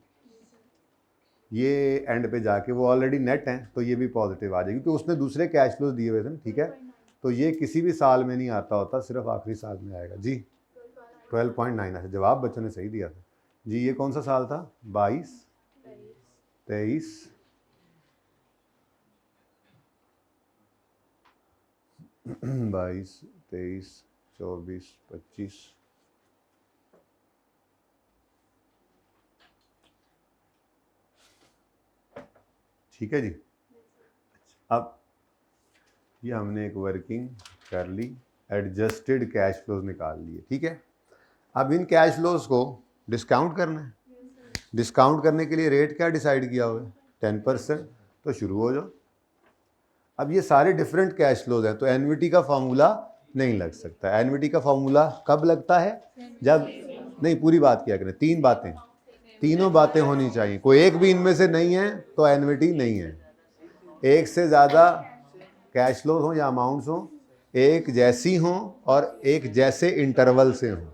ये एंड पे जाके वो ऑलरेडी नेट हैं, तो ये भी पॉजिटिव आ जाएगी, क्योंकि उसने दूसरे कैश फ्लोज दिए हुए थे, ठीक है? तो ये किसी भी साल में नहीं आता होता, सिर्फ आखिरी साल में आएगा जी। 12.9 है जवाब, बच्चों ने सही दिया था जी। ये कौन सा साल था? 22, 23, 22, 23, 24, 25, ठीक है जी। अब ये हमने एक वर्किंग कर ली, एडजस्टेड कैश फ्लोज निकाल लिए, ठीक है? अब इन कैश फ्लोज को डिस्काउंट करना है। डिस्काउंट करने के लिए रेट क्या डिसाइड किया हुआ है? 10%। तो शुरू हो जाओ। अब ये सारे डिफरेंट कैश फ्लोज हैं, तो एन्युटी का फार्मूला नहीं लग सकता। एन्युटी का फार्मूला कब लगता है? जब, नहीं पूरी बात किया करें, 3 बातें, तीनों बातें होनी चाहिए, कोई एक भी इनमें से नहीं है तो एन्युटी नहीं है। एक से ज़्यादा कैश फ्लोज हों या अमाउंट्स हों, एक जैसी हों और एक जैसे इंटरवल से हों,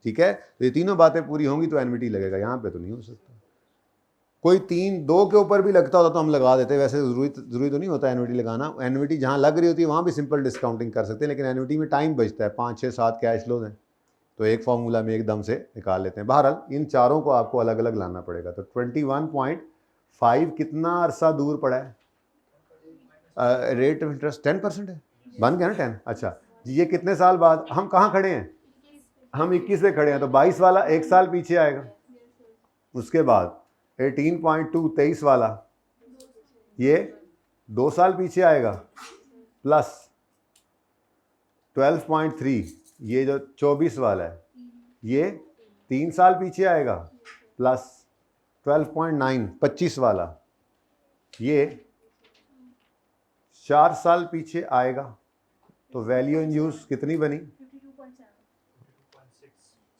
ठीक है? तो ये तीनों बातें पूरी होंगी तो एन्युटी लगेगा, यहाँ पे तो नहीं हो सकता। कोई 3, 2 के ऊपर भी लगता होता तो हम लगा देते, वैसे ज़रूरी तो नहीं होता एन्युटी लगाना। एन्युटी जहाँ लग रही होती है वहाँ भी सिंपल डिस्काउंटिंग कर सकते हैं, लेकिन एन्युटी में टाइम बचता है, 5, 6, 7 कैश फ्लोज हैं, तो एक फार्मूला में एकदम से निकाल लेते हैं। बहरहाल इन चारों को आपको अलग अलग लाना पड़ेगा। तो 21.5 कितना अरसा दूर पड़ा है? रेट ऑफ इंटरेस्ट 10% है, बन गया ना 10। अच्छा जी, ये कितने साल बाद? हम कहाँ खड़े हैं? हम 21 पे खड़े हैं, तो 22 वाला 1 साल पीछे आएगा। उसके बाद 18.2 23 वाला ये 2 साल पीछे आएगा, प्लस 12.3 ये जो 24 वाला है ये 3 साल पीछे आएगा, प्लस 12.9 25 वाला ये 4 साल पीछे आएगा। तो वैल्यू इन यूज कितनी बनी?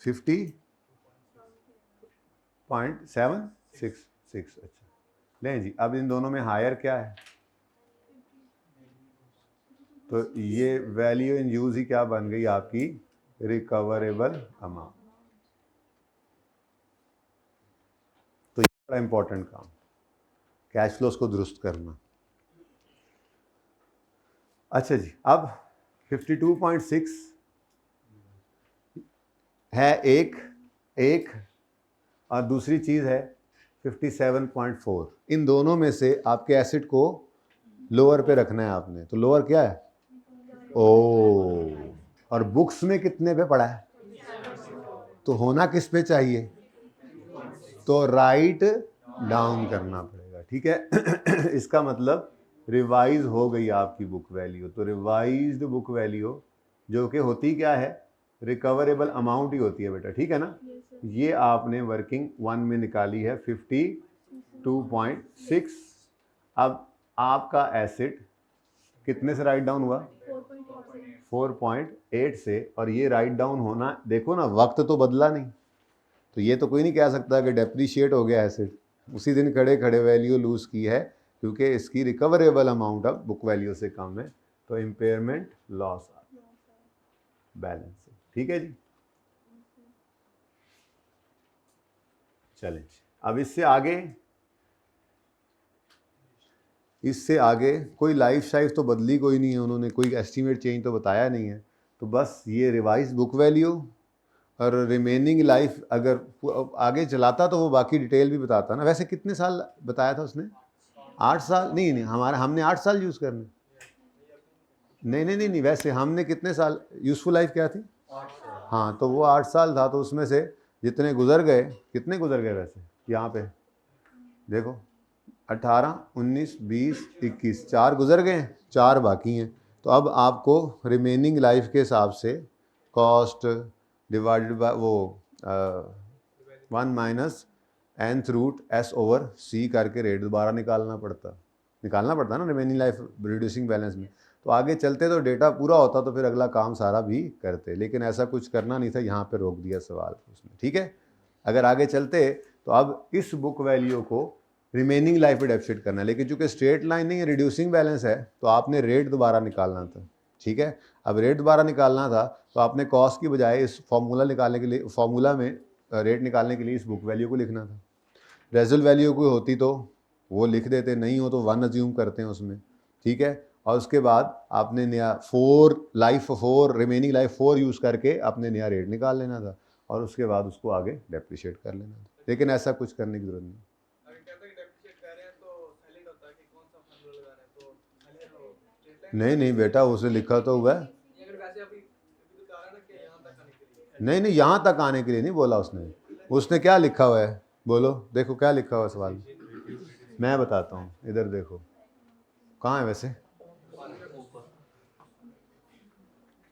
50.766। अच्छा लें जी, अब इन दोनों में हायर क्या है? तो ये वैल्यू इन यूज ही क्या बन गई आपकी? Recoverable amount. तो ये बड़ा इंपॉर्टेंट काम, कैश फ्लोस को दुरुस्त करना। अच्छा जी, अब 52.6 है एक और दूसरी चीज़ है 57.4। इन दोनों में से आपके एसिड को लोअर पे रखना है आपने। तो लोअर क्या है? ओ, और बुक्स में कितने पे पड़ा है? तो होना किस पे चाहिए? तो राइट डाउन करना पड़ेगा, ठीक है। इसका मतलब रिवाइज हो गई आपकी बुक वैल्यू। तो रिवाइज्ड बुक वैल्यू जो कि होती क्या है? रिकवरेबल अमाउंट ही होती है बेटा, ठीक है ना। ये आपने वर्किंग 1 में निकाली है 52.6। अब आपका एसिड कितने से राइट डाउन हुआ? 4.8 से। और ये राइट डाउन होना, देखो ना, वक्त तो बदला नहीं। तो ये तो कोई नहीं कह सकता कि डेप्रीशिएट हो गया एसिड, उसी दिन खड़े खड़े वैल्यू लूज की है, क्योंकि इसकी रिकवरेबल अमाउंट अब बुक वैल्यू से कम है। तो इम्पेयरमेंट लॉस बैलेंस, ठीक है जी। चलें, अब इससे आगे कोई लाइफ साइज तो बदली कोई नहीं है, उन्होंने कोई एस्टीमेट चेंज तो बताया नहीं है। तो बस ये रिवाइज बुक वैल्यू और रिमेनिंग लाइफ अगर आगे चलाता तो वो बाकी डिटेल भी बताता ना। वैसे कितने साल बताया था उसने? 8 साल? नहीं, हमने 8 साल यूज़ करने। नहीं, वैसे हमने कितने साल यूज़फुल लाइफ क्या थी? 8 साल। हाँ, तो वो 8 साल था। तो उसमें से जितने गुजर गए, कितने गुजर गए वैसे यहाँ पे देखो? 18, 19, 20, 21, 4 गुजर गए, 4 बाकी हैं। तो अब आपको रिमेनिंग लाइफ के हिसाब से कॉस्ट डिवाइडेड बाय वो 1 minus nth root s over c करके रेट दोबारा निकालना पड़ता ना रिमेनिंग लाइफ रिड्यूसिंग बैलेंस में। तो आगे चलते तो डेटा पूरा होता तो फिर अगला काम सारा भी करते, लेकिन ऐसा कुछ करना नहीं था, यहाँ पे रोक दिया सवाल उसने, ठीक है। अगर आगे चलते तो अब इस बुक वैल्यू को रिमेनिंग लाइफ पे डेफिसिट करना है, लेकिन चूंकि स्ट्रेट लाइन नहीं है, रिड्यूसिंग बैलेंस है, तो आपने रेट दोबारा निकालना था, ठीक है। अब रेट दोबारा निकालना था तो आपने कॉस्ट की बजाय इस फॉर्मूला निकालने के लिए, फॉर्मूला में रेट निकालने के लिए इस बुक वैल्यू को लिखना था। रेजल वैल्यू कोई होती तो वो लिख देते, नहीं हो तो 1 अज्यूम करते हैं उसमें, ठीक है। और उसके बाद आपने नया 4 रिमेनिंग लाइफ 4 यूज़ करके आपने नया रेट निकाल लेना था, और उसके बाद उसको आगे डेप्रिशिएट कर लेना था। लेकिन ऐसा कुछ करने की जरूरत नहीं। नहीं बेटा, उसे लिखा तो हुआ है। नहीं, यहाँ तक आने के लिए नहीं बोला उसने क्या लिखा हुआ है बोलो? देखो क्या लिखा हुआ है सवाल में, मैं बताता हूँ, इधर देखो कहाँ है वैसे।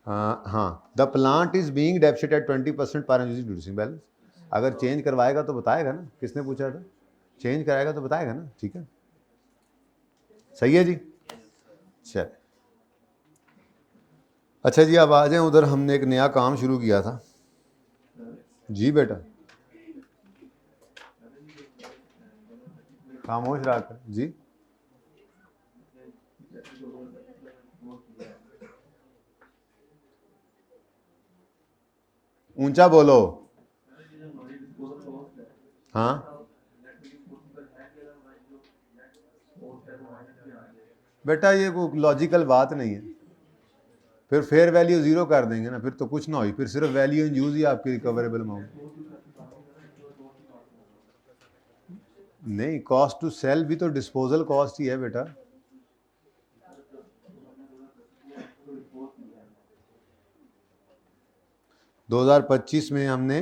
हाँ, the plant is being deficit at 20% पर रिड्यूसिंग बैलेंस। अगर चेंज करवाएगा तो बताएगा ना, किसने पूछा था? चेंज कराएगा तो बताएगा ना, ठीक है, सही है जी। चल, अच्छा जी, अब आ जाए उधर। हमने एक नया काम शुरू किया था जी बेटा, खामोश रहा कर जी। ऊंचा बोलो। हाँ बेटा, ये कोई लॉजिकल बात नहीं है। फिर फेयर वैल्यू 0 कर देंगे ना, फिर तो कुछ ना हो, फिर सिर्फ वैल्यू इन यूज ही आपकी रिकवरेबल अमाउंट। नहीं, कॉस्ट टू सेल भी तो डिस्पोजल कॉस्ट ही है बेटा। दो 2025 में हमने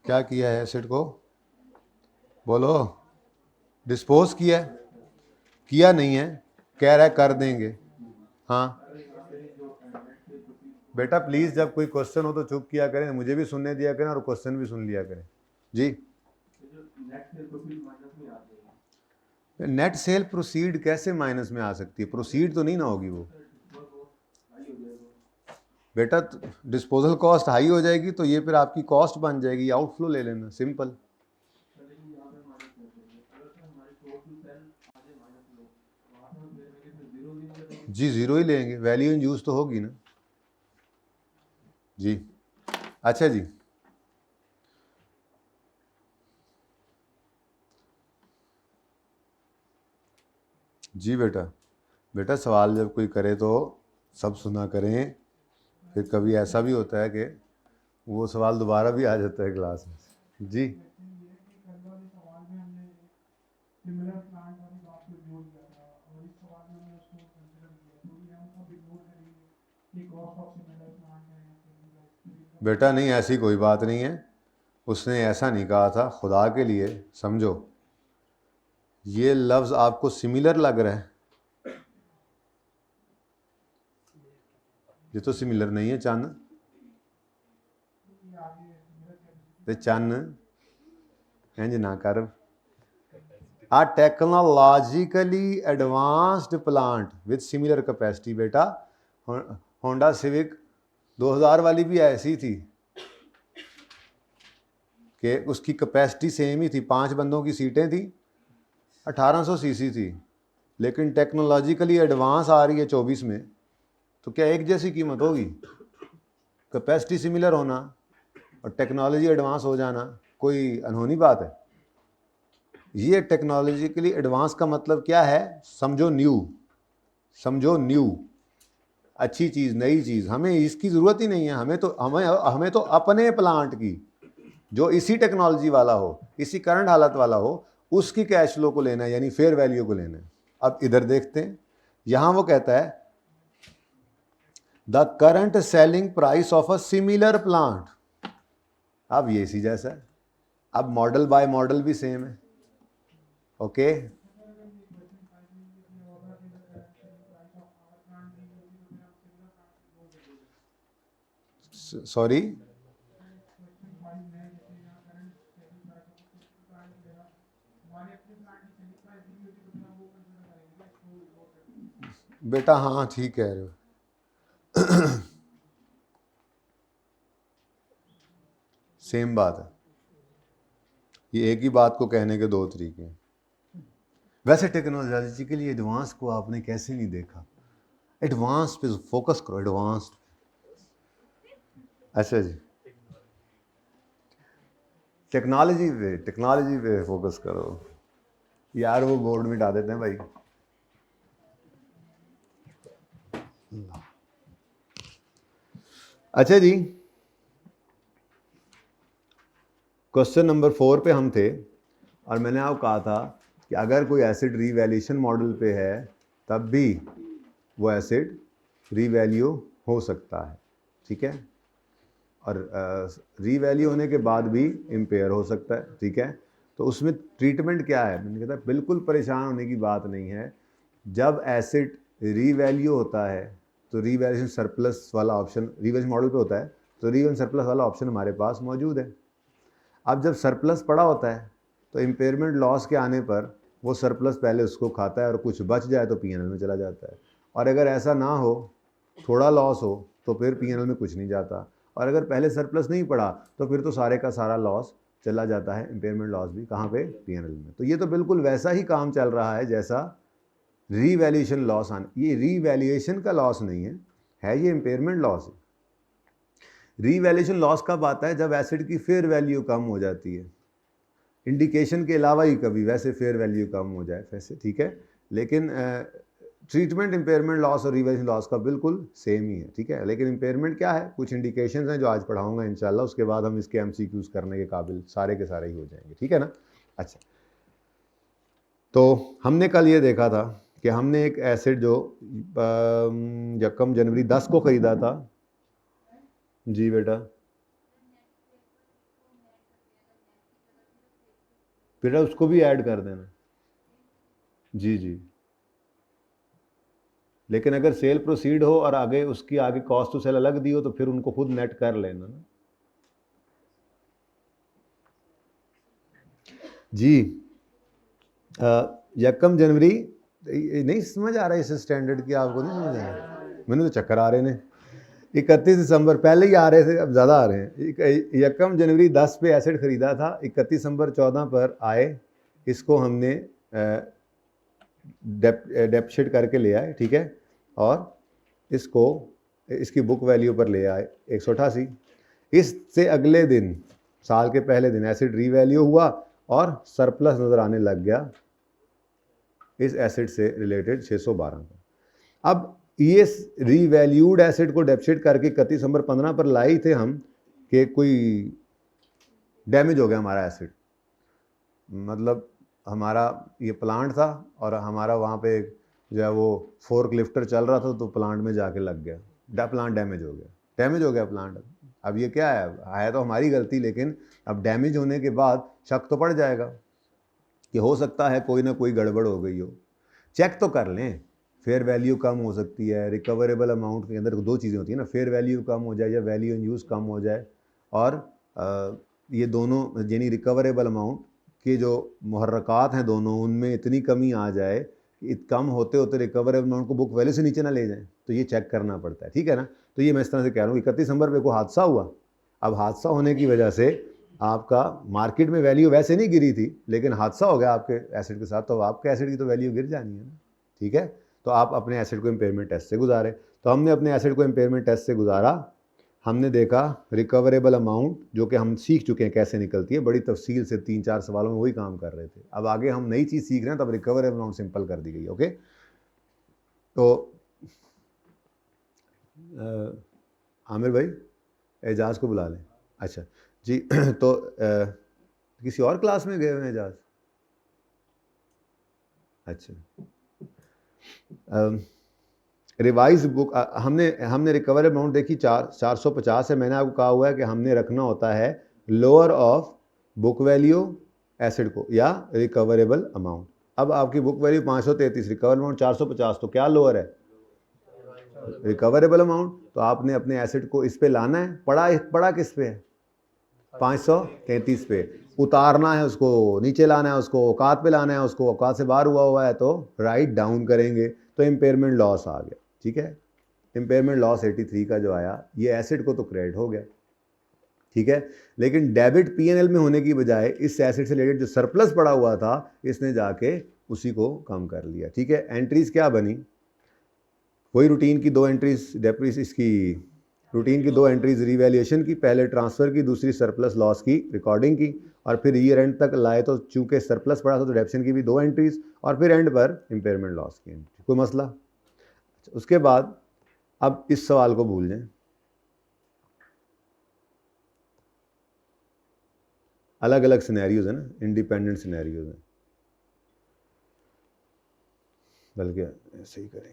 क्या किया है एसेट को? बोलो, डिस्पोज किया नहीं है, कह रहा है कर देंगे। हाँ बेटा प्लीज, जब कोई क्वेश्चन हो तो चुप किया करें, मुझे भी सुनने दिया करें और क्वेश्चन भी सुन लिया करें जी। नेट सेल प्रोसीड कैसे माइनस में आ सकती है? प्रोसीड तो नहीं ना होगी वो बेटा। डिस्पोजल कॉस्ट हाई हो जाएगी तो ये फिर आपकी कॉस्ट बन जाएगी, आउटफ्लो ले लेना, सिंपल। जी जीरो ही लेंगे, वैल्यू इन यूज तो होगी ना जी। अच्छा जी, जी बेटा सवाल जब कोई करे तो सब सुना करें, फिर कभी ऐसा भी होता है कि वो सवाल दोबारा भी आ जाता है क्लास में जी। बेटा नहीं, ऐसी कोई बात नहीं है, उसने ऐसा नहीं कहा था, खुदा के लिए समझो। ये लफ्ज़ आपको सिमिलर लग रहा है, ये तो सिमिलर नहीं है। चन ते चन इंज ना कर। आ technologically advanced plant with similar capacity. बेटा होंडा सिविक 2000 वाली भी ऐसी थी कि उसकी कैपेसिटी सेम ही थी, 5 बंदों की सीटें थी, 1800 सीसी थी, लेकिन टेक्नोलॉजिकली एडवांस आ रही है 24 में, तो क्या एक जैसी कीमत होगी? कैपेसिटी सिमिलर होना और टेक्नोलॉजी एडवांस हो जाना कोई अनहोनी बात है? ये टेक्नोलॉजिकली एडवांस का मतलब क्या है? समझो न्यू, अच्छी चीज़, नई चीज़। हमें इसकी ज़रूरत ही नहीं है, हमें तो अपने प्लांट की जो इसी टेक्नोलॉजी वाला हो, इसी करंट हालत वाला हो, उसकी कैश फ्लो को लेना है, यानी फेयर वैल्यू को लेना है। अब इधर देखते हैं, यहां वो कहता है the current selling price of a similar plant. अब ये इसी जैसा है, अब मॉडल बाय मॉडल भी सेम है। ओके सॉरी, बेटा हाँ ठीक कह रहे हो। सेम बात है, ये एक ही बात को कहने के 2 तरीके हैं। वैसे टेक्नोलॉजी के लिए एडवांस को आपने कैसे नहीं देखा? एडवांस पे फोकस करो, एडवांस। अच्छा जी, टेक्नोलॉजी पे फोकस करो यार, वो बोर्ड मिटा देते हैं भाई। अच्छा जी, क्वेश्चन नंबर 4 पे हम थे और मैंने आपको कहा था कि अगर कोई एसिड रीवैल्यूएशन मॉडल पे है तब भी वो एसिड रीवैल्यू हो सकता है, ठीक है, और रीवैल्यू होने के बाद भी इम्पेयर हो सकता है, ठीक है। तो उसमें ट्रीटमेंट क्या है? मैंने कहा बिल्कुल परेशान होने की बात नहीं है। जब एसिड रीवैल्यू होता है तो रीवैल्यूएशन सरप्लस वाला ऑप्शन रीवैल्यूएशन मॉडल पे होता है, तो रीवैल्यूएशन सरप्लस वाला ऑप्शन हमारे पास मौजूद है। अब जब सरप्लस पड़ा होता है तो इम्पेयरमेंट लॉस के आने पर वो सरप्लस पहले उसको खाता है और कुछ बच जाए तो पीएनएल में चला जाता है, और अगर ऐसा ना हो, थोड़ा लॉस हो, तो फिर पीएनएल में कुछ नहीं जाता, और अगर पहले सरप्लस नहीं पड़ा तो फिर तो सारे का सारा लॉस चला जाता है, इम्पेयरमेंट लॉस भी कहाँ पे? पीएनएल में। तो ये तो बिल्कुल वैसा ही काम चल रहा है जैसा रीवैल्यूएशन लॉस आना। ये रीवैल्यूएशन का लॉस नहीं है ये इम्पेयरमेंट लॉस है। रीवैल्यूएशन लॉस कब आता है? जब एसिड की फेयर वैल्यू कम हो जाती है, इंडिकेशन के अलावा ही कभी, वैसे फेयर वैल्यू कम हो जाए वैसे, ठीक है, लेकिन ट्रीटमेंट इम्पेयरमेंट लॉस और रीवैल्यूएशन लॉस का बिल्कुल सेम ही है, ठीक है। लेकिन इम्पेयरमेंट क्या है? कुछ इंडिकेशंस हैं जो आज पढ़ाऊंगा इंशाल्लाह, उसके बाद हम इसके एमसीक्यूज करने के काबिल सारे के सारे ही हो जाएंगे, ठीक है ना। अच्छा, तो हमने कल ये देखा था कि हमने एक एसिड जो यकम जनवरी 10 को ख़रीदा था। जी बेटा, फिर उसको भी ऐड कर देना। जी जी, लेकिन अगर सेल प्रोसीड हो और आगे उसकी आगे कॉस्ट टू सेल अलग दी हो तो फिर उनको खुद नेट कर लेना ना। जी यकम जनवरी नहीं समझ आ रहा है इस स्टैंडर्ड की, आपको नहीं समझ आ रहा? मैंने तो चक्कर आ रहे ने। 31 दिसंबर पहले ही आ रहे थे, अब ज़्यादा आ रहे हैं। यकम जनवरी 10 पे एसेट खरीदा था, 31 दिसंबर 14 पर आए, इसको हमने डेप्शिट करके ले आए, ठीक है, और इसको इसकी बुक वैल्यू पर ले आए 188। इससे अगले दिन, साल के पहले दिन एसेट रीवैल्यू हुआ और सरप्लस नज़र आने लग गया इस एसेट से रिलेटेड 612 का। अब ये रीवैल्यूड एसेट को डेप्शिट करके 31 दिसंबर 15 पर लाई थे हम कि कोई डैमेज हो गया हमारा एसेट, मतलब हमारा ये प्लांट था और हमारा वहाँ पे जो है वो फोर्क लिफ्टर चल रहा था तो प्लांट में जाके लग गया, प्लांट डैमेज हो गया प्लांट। अब ये क्या है तो हमारी गलती, लेकिन अब डैमेज होने के बाद शक तो पड़ जाएगा कि हो सकता है कोई ना कोई गड़बड़ हो गई हो। चेक तो कर लें, फेयर वैल्यू कम हो सकती है, रिकवरेबल अमाउंट के अंदर दो चीज़ें होती हैं ना, फेयर वैल्यू कम हो जाए या वैल्यू इन यूज़ कम हो जाए, और ये दोनों यानी रिकवरेबल अमाउंट के जो मुहर्रकात हैं दोनों, उनमें इतनी कमी आ जाए कि कम होते होते रिकवरेबल अमाउंट को बुक वैल्यू से नीचे ना ले जाए, तो ये चेक करना पड़ता है, ठीक है ना। तो ये मैं इस तरह से कह रहा हूँ, 31 दिसंबर पे कोई हादसा हुआ, अब हादसा होने की वजह से आपका मार्केट में वैल्यू वैसे नहीं गिरी थी, लेकिन हादसा हो गया आपके एसेट के साथ, तो आपके एसेट की तो वैल्यू गिर जानी है ना, ठीक है। तो आप अपने एसेट को इम्पेयरमेंट टेस्ट से गुजारे, तो हमने अपने एसेट को इम्पेयरमेंट टेस्ट से गुजारा, हमने देखा रिकवरेबल अमाउंट, जो कि हम सीख चुके हैं कैसे निकलती है, बड़ी तफसील से 3-4 सवालों में वही काम कर रहे थे। अब आगे हम नई चीज़ सीख रहे हैं, तब रिकवरेबल अमाउंट सिंपल कर दी गई, ओके। तो आमिर भाई एजाज को बुला लें। अच्छा जी तो किसी और क्लास में गए हुए हैं एजाज? अच्छा, रिवाइज बुक हमने रिकवर अमाउंट देखी 450 है। मैंने आपको कहा हुआ है कि हमने रखना होता है lower of book value asset को या रिकवरेबल अमाउंट। अब आपकी बुक वैल्यू 533, रिकवर अमाउंट 450, तो क्या लोअर है? Recoverable amount. तो आपने अपने एसेट को इस पे लाना है, पड़ा किस पे है? 533 पे। उतारना है उसको, नीचे लाना है उसको, औकात पे लाना है उसको, औकात से बाहर हुआ है तो राइट डाउन करेंगे, तो इम्पेयरमेंट लॉस आ गया, ठीक है। इम्पेयरमेंट लॉस 83 का जो आया, ये एसेट को तो क्रेडिट हो गया, ठीक है, लेकिन डेबिट पीएनएल में होने की बजाय इस एसेट से रिलेटेड जो सरप्लस पड़ा हुआ था, इसने जाके उसी को कम कर लिया, ठीक है। एंट्रीज क्या बनी? कोई रूटीन की 2 एंट्रीज डेप्रिस इसकी रूटीन की 2 एंट्रीज रिवैल्यूएशन की, पहले ट्रांसफ़र की, दूसरी सरप्लस लॉस की रिकॉर्डिंग की, और फिर ईयर एंड तक लाए तो चूंकि सरप्लस पड़ा था तो डेप्शन की भी 2 एंट्रीज, और फिर एंड पर इम्पेयरमेंट लॉस की एंट्री। कोई मसला? उसके बाद अब इस सवाल को भूल जाएं, अलग अलग सिनेरियोज है ना, इंडिपेंडेंट सिनेरियोज हैं, बल्कि ऐसे ही करें।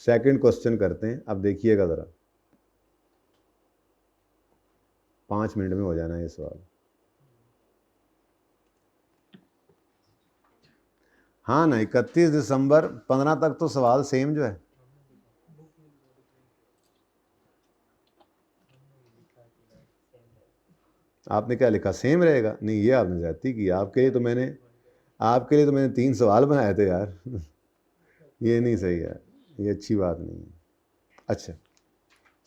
सेकंड क्वेश्चन करते हैं, अब देखिएगा ज़रा, 5 मिनट में हो जाना है ये सवाल। हाँ ना, 31 दिसंबर 15 तक तो सवाल सेम जो है। आपने क्या लिखा? सेम रहेगा? नहीं, ये आपने ज्यादती की। आपके लिए तो मैंने 3 सवाल बनाए थे यार ये नहीं सही है, ये अच्छी बात नहीं है। अच्छा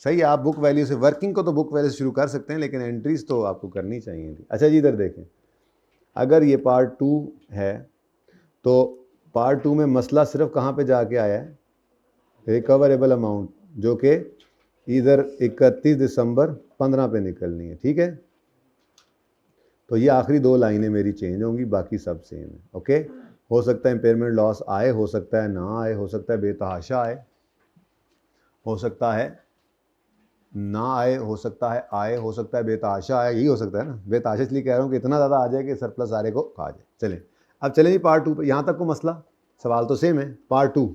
सही है, आप बुक वैल्यू से वर्किंग को तो बुक वैल्यू से शुरू कर सकते हैं, लेकिन एंट्रीज तो आपको करनी चाहिए थी। अच्छा जी, इधर देखें, अगर ये पार्ट 2 है तो पार्ट 2 में मसला सिर्फ कहाँ पे जाके आया है? रिकवरेबल अमाउंट, जो कि इधर 31 दिसंबर 15 पे निकलनी है, ठीक है। तो ये आखिरी 2 लाइनें मेरी चेंज होंगी, बाकी सब सेम है, ओके। हो सकता है इम्पेयरमेंट लॉस आए, हो सकता है ना आए, हो सकता है बेतहाशा आए, हो सकता है ना आए, हो सकता है आए, हो सकता है बेतहाशा आए, यही हो सकता है ना। बेतहाशा इसलिए कह रहा हूँ कि इतना ज़्यादा आ जाए कि सरप्लस सारे को खा जाए। चलें, अब चलें जी पार्ट 2 पे। यहाँ तक को मसला, सवाल तो सेम है। पार्ट 2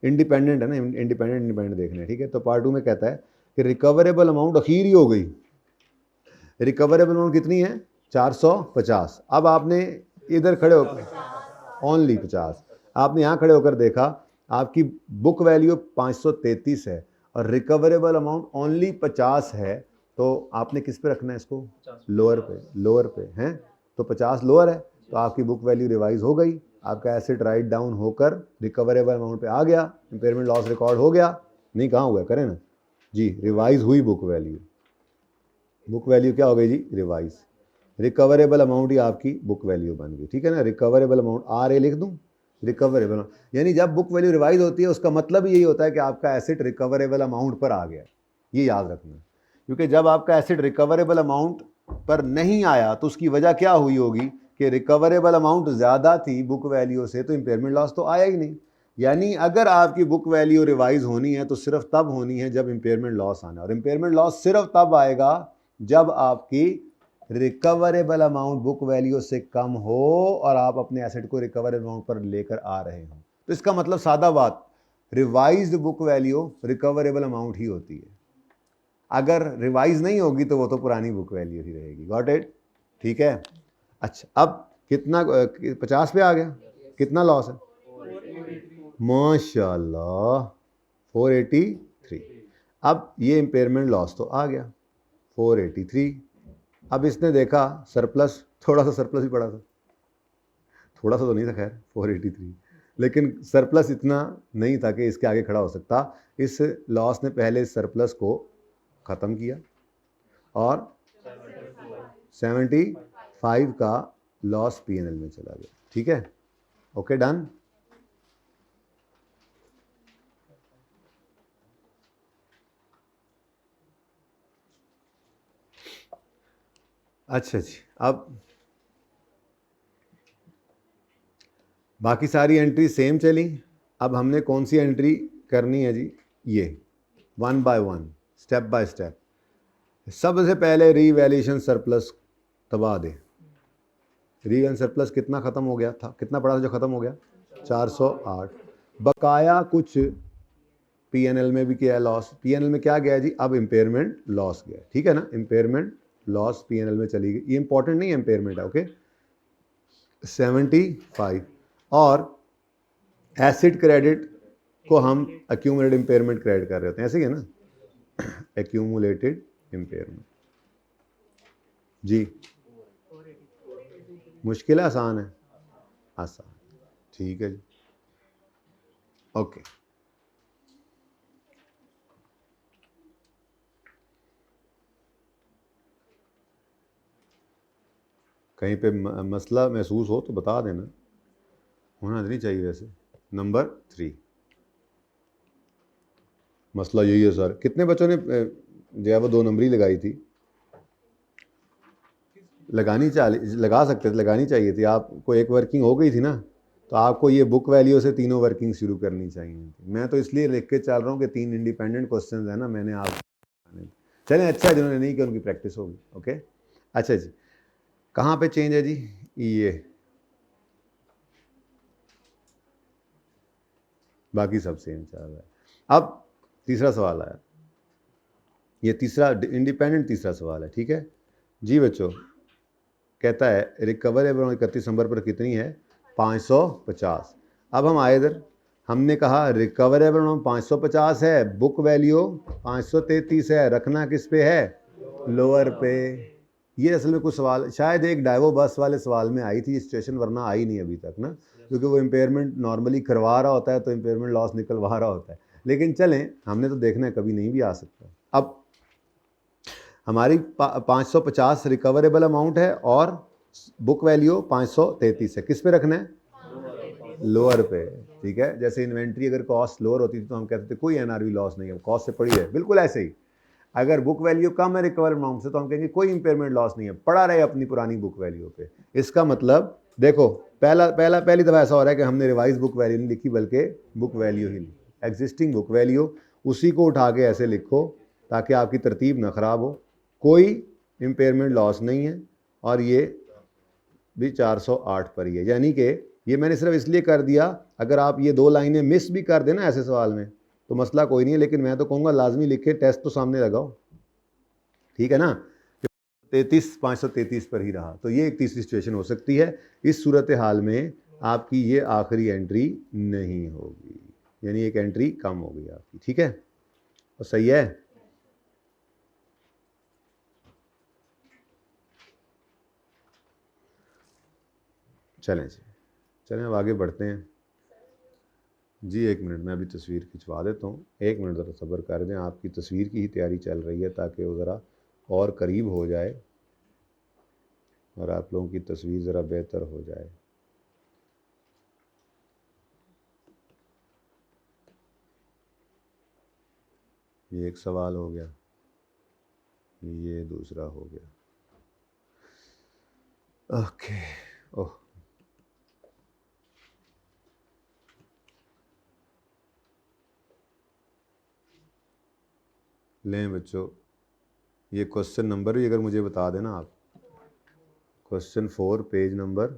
इंडिपेंडेंट है ना, इंडिपेंडेंट देखने हैं, ठीक है। तो पार्ट 2 में कहता है कि रिकवरेबल अमाउंट अखीर ही हो गई। रिकवरेबल अमाउंट कितनी है? 450। अब आपने इधर खड़े होकर ओनली 50, आपने यहाँ खड़े होकर देखा आपकी बुक वैल्यू 533 है और रिकवरेबल अमाउंट ओनली 50 है, तो आपने किस पे रखना है इसको? लोअर पे हैं, तो 50 लोअर है, तो आपकी बुक वैल्यू रिवाइज हो गई, आपका एसेट राइट डाउन होकर रिकवरेबल अमाउंट पे आ गया, इम्पेयरमेंट लॉस रिकॉर्ड हो गया। नहीं, कहाँ हुआ? करें ना जी, रिवाइज हुई बुक वैल्यू। बुक वैल्यू क्या हो गई जी? रिवाइज। रिकवरेबल अमाउंट ही आपकी बुक वैल्यू बन गई, ठीक है ना। रिकवरेबल अमाउंट RA लिख दूं, रिकवरेबल, यानी जब बुक वैल्यू रिवाइज होती है उसका मतलब यही होता है कि आपका एसेट रिकवरेबल अमाउंट पर आ गया। ये याद रखना, क्योंकि जब आपका एसेट रिकवरेबल अमाउंट पर नहीं आया तो उसकी वजह क्या हुई होगी कि रिकवरेबल अमाउंट ज़्यादा थी बुक वैल्यू से, तो इम्पेयरमेंट लॉस तो आया ही नहीं। यानी अगर आपकी बुक वैल्यू रिवाइज होनी है तो सिर्फ तब होनी है जब इम्पेयरमेंट लॉस आना, और इम्पेयरमेंट लॉस सिर्फ तब आएगा जब आपकी रिकवरेबल अमाउंट बुक वैल्यू से कम हो और आप अपने एसेट को रिकवरेबल अमाउंट पर लेकर आ रहे हो। तो इसका मतलब सादा बात, revised book value recoverable amount ही होती है। अगर रिवाइज नहीं होगी तो वो तो पुरानी बुक वैल्यू ही रहेगी। Got it? ठीक है। अच्छा, अब कितना 50 पे आ गया, कितना लॉस है? माशाल्लाह 483। अब ये इम्पेयरमेंट लॉस तो आ गया 483। अब इसने देखा सरप्लस, थोड़ा सा सरप्लस ही पड़ा था, थोड़ा सा तो नहीं था खैर 483, लेकिन सरप्लस इतना नहीं था कि इसके आगे खड़ा हो सकता। इस लॉस ने पहले इस सरप्लस को ख़त्म किया और 75 का लॉस P&L में चला गया। ठीक है, ओके, डन। अच्छा जी, अब बाकी सारी एंट्री सेम चली। अब हमने कौन सी एंट्री करनी है जी? ये 1 बाय 1 स्टेप बाय स्टेप। सबसे पहले रीवैल्यूएशन सरप्लस दबा दे। रीवैल्यूएशन सरप्लस कितना ख़त्म हो गया था? कितना पड़ा था जो ख़त्म हो गया? 408। बकाया कुछ P&L में भी किया है लॉस। P&L में क्या गया जी? अब इम्पेयरमेंट लॉस गया, ठीक है ना। इम्पेयरमेंट लॉस P&L में चली गई, ये इंपॉर्टेंट नहीं है इम्पेयरमेंट है, ओके। 75 और एसिड क्रेडिट को हम एक्यूमुलेटेड इम्पेयरमेंट क्रेडिट कर रहे होते हैं, ऐसे ही है ना, एक्यूमुलेटेड इम्पेयरमेंट। जी, मुश्किल है आसान है? आसान, ठीक है जी, ओके। कहीं पे मसला महसूस हो तो बता देना, होना नहीं चाहिए वैसे। नंबर 3, मसला यही है सर। कितने बच्चों ने जो है वो 2 नंबरी लगाई थी? लगा सकते थे, लगानी चाहिए थी। आपको एक वर्किंग हो गई थी ना, तो आपको ये बुक वैल्यू से 3 वर्किंग शुरू करनी चाहिए थी। मैं तो इसलिए लिख के चल रहा हूँ कि 3 इंडिपेंडेंट क्वेश्चन है ना, मैंने आप चलें, अच्छा है जिन्होंने नहीं किया उनकी प्रैक्टिस होगी, ओके। अच्छा जी, कहाँ पे चेंज है जी? ये बाकी सब सेम चल रहा है। अब तीसरा सवाल आया, ये तीसरा इंडिपेंडेंट तीसरा सवाल है, ठीक है जी बच्चों। कहता है रिकवरेबल 31 दिसंबर पर कितनी है? 550। अब हम आए इधर, हमने कहा रिकवरेबल 550 है, बुक वैल्यू 533 है, रखना किस पे है? लोअर पे। ये असल में कुछ सवाल शायद एक डाइवो बस वाले सवाल में आई थी सिचुएशन, वरना आई नहीं अभी तक ना, क्योंकि वो इम्पेयरमेंट नॉर्मली करवा रहा होता है तो इम्पेयरमेंट लॉस निकलवा रहा होता है। लेकिन चलें, हमने तो देखना है, कभी नहीं भी आ सकता। अब हमारी 550 रिकवरेबल अमाउंट है और बुक वैल्यू 533 है, किस पे रखना है? लोअर पे, ठीक है। जैसे इन्वेंट्री अगर कॉस्ट लोअर होती थी तो हम कहते थे कोई NRV लॉस नहीं है, कॉस्ट से पड़ी है, बिल्कुल ऐसे ही। अगर बुक वैल्यू कम है रिकवर अमाउंट से तो हम कहेंगे कोई इंपेयरमेंट लॉस नहीं है, पड़ा रहे अपनी पुरानी बुक वैल्यू पे। इसका मतलब देखो, पहली दफ़ा ऐसा हो रहा है कि हमने रिवाइज बुक वैल्यू नहीं लिखी बल्कि बुक वैल्यू ही लिखी, एग्जिस्टिंग बुक वैल्यू, उसी को उठा के ऐसे लिखो ताकि आपकी तरतीब ना ख़राब हो। कोई इम्पेयरमेंट लॉस नहीं है और ये भी 408 पर ही है, यानी कि ये मैंने सिर्फ इसलिए कर दिया, अगर आप ये 2 लाइनें मिस भी कर देना ऐसे सवाल में तो मसला कोई नहीं है, लेकिन मैं तो कहूँगा लाजमी लिखे, टेस्ट तो सामने लगाओ, ठीक है ना। 533 पर ही रहा। तो ये एक तीसरी सिचुएशन हो सकती है। इस सूरत हाल में आपकी ये आखिरी एंट्री नहीं होगी, यानी एक एंट्री कम हो गई आपकी। ठीक है, और सही है। चलें जी, चलें अब आगे बढ़ते हैं जी। 1 मिनट में अभी तस्वीर खिंचवा देता हूँ, 1 मिनट ज़रा सब्र कर दें। आपकी तस्वीर की ही तैयारी चल रही है ताकि वो ज़रा और करीब हो जाए और आप लोगों की तस्वीर ज़रा बेहतर हो जाए। ये एक सवाल हो गया, ये दूसरा हो गया। ओके, ओह लें बच्चों, ये क्वेश्चन नंबर भी अगर मुझे बता देना आप। क्वेश्चन 4 पेज नंबर,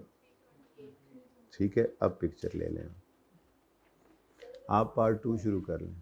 ठीक है। अब पिक्चर ले लें आप पार्ट 2 शुरू कर लें।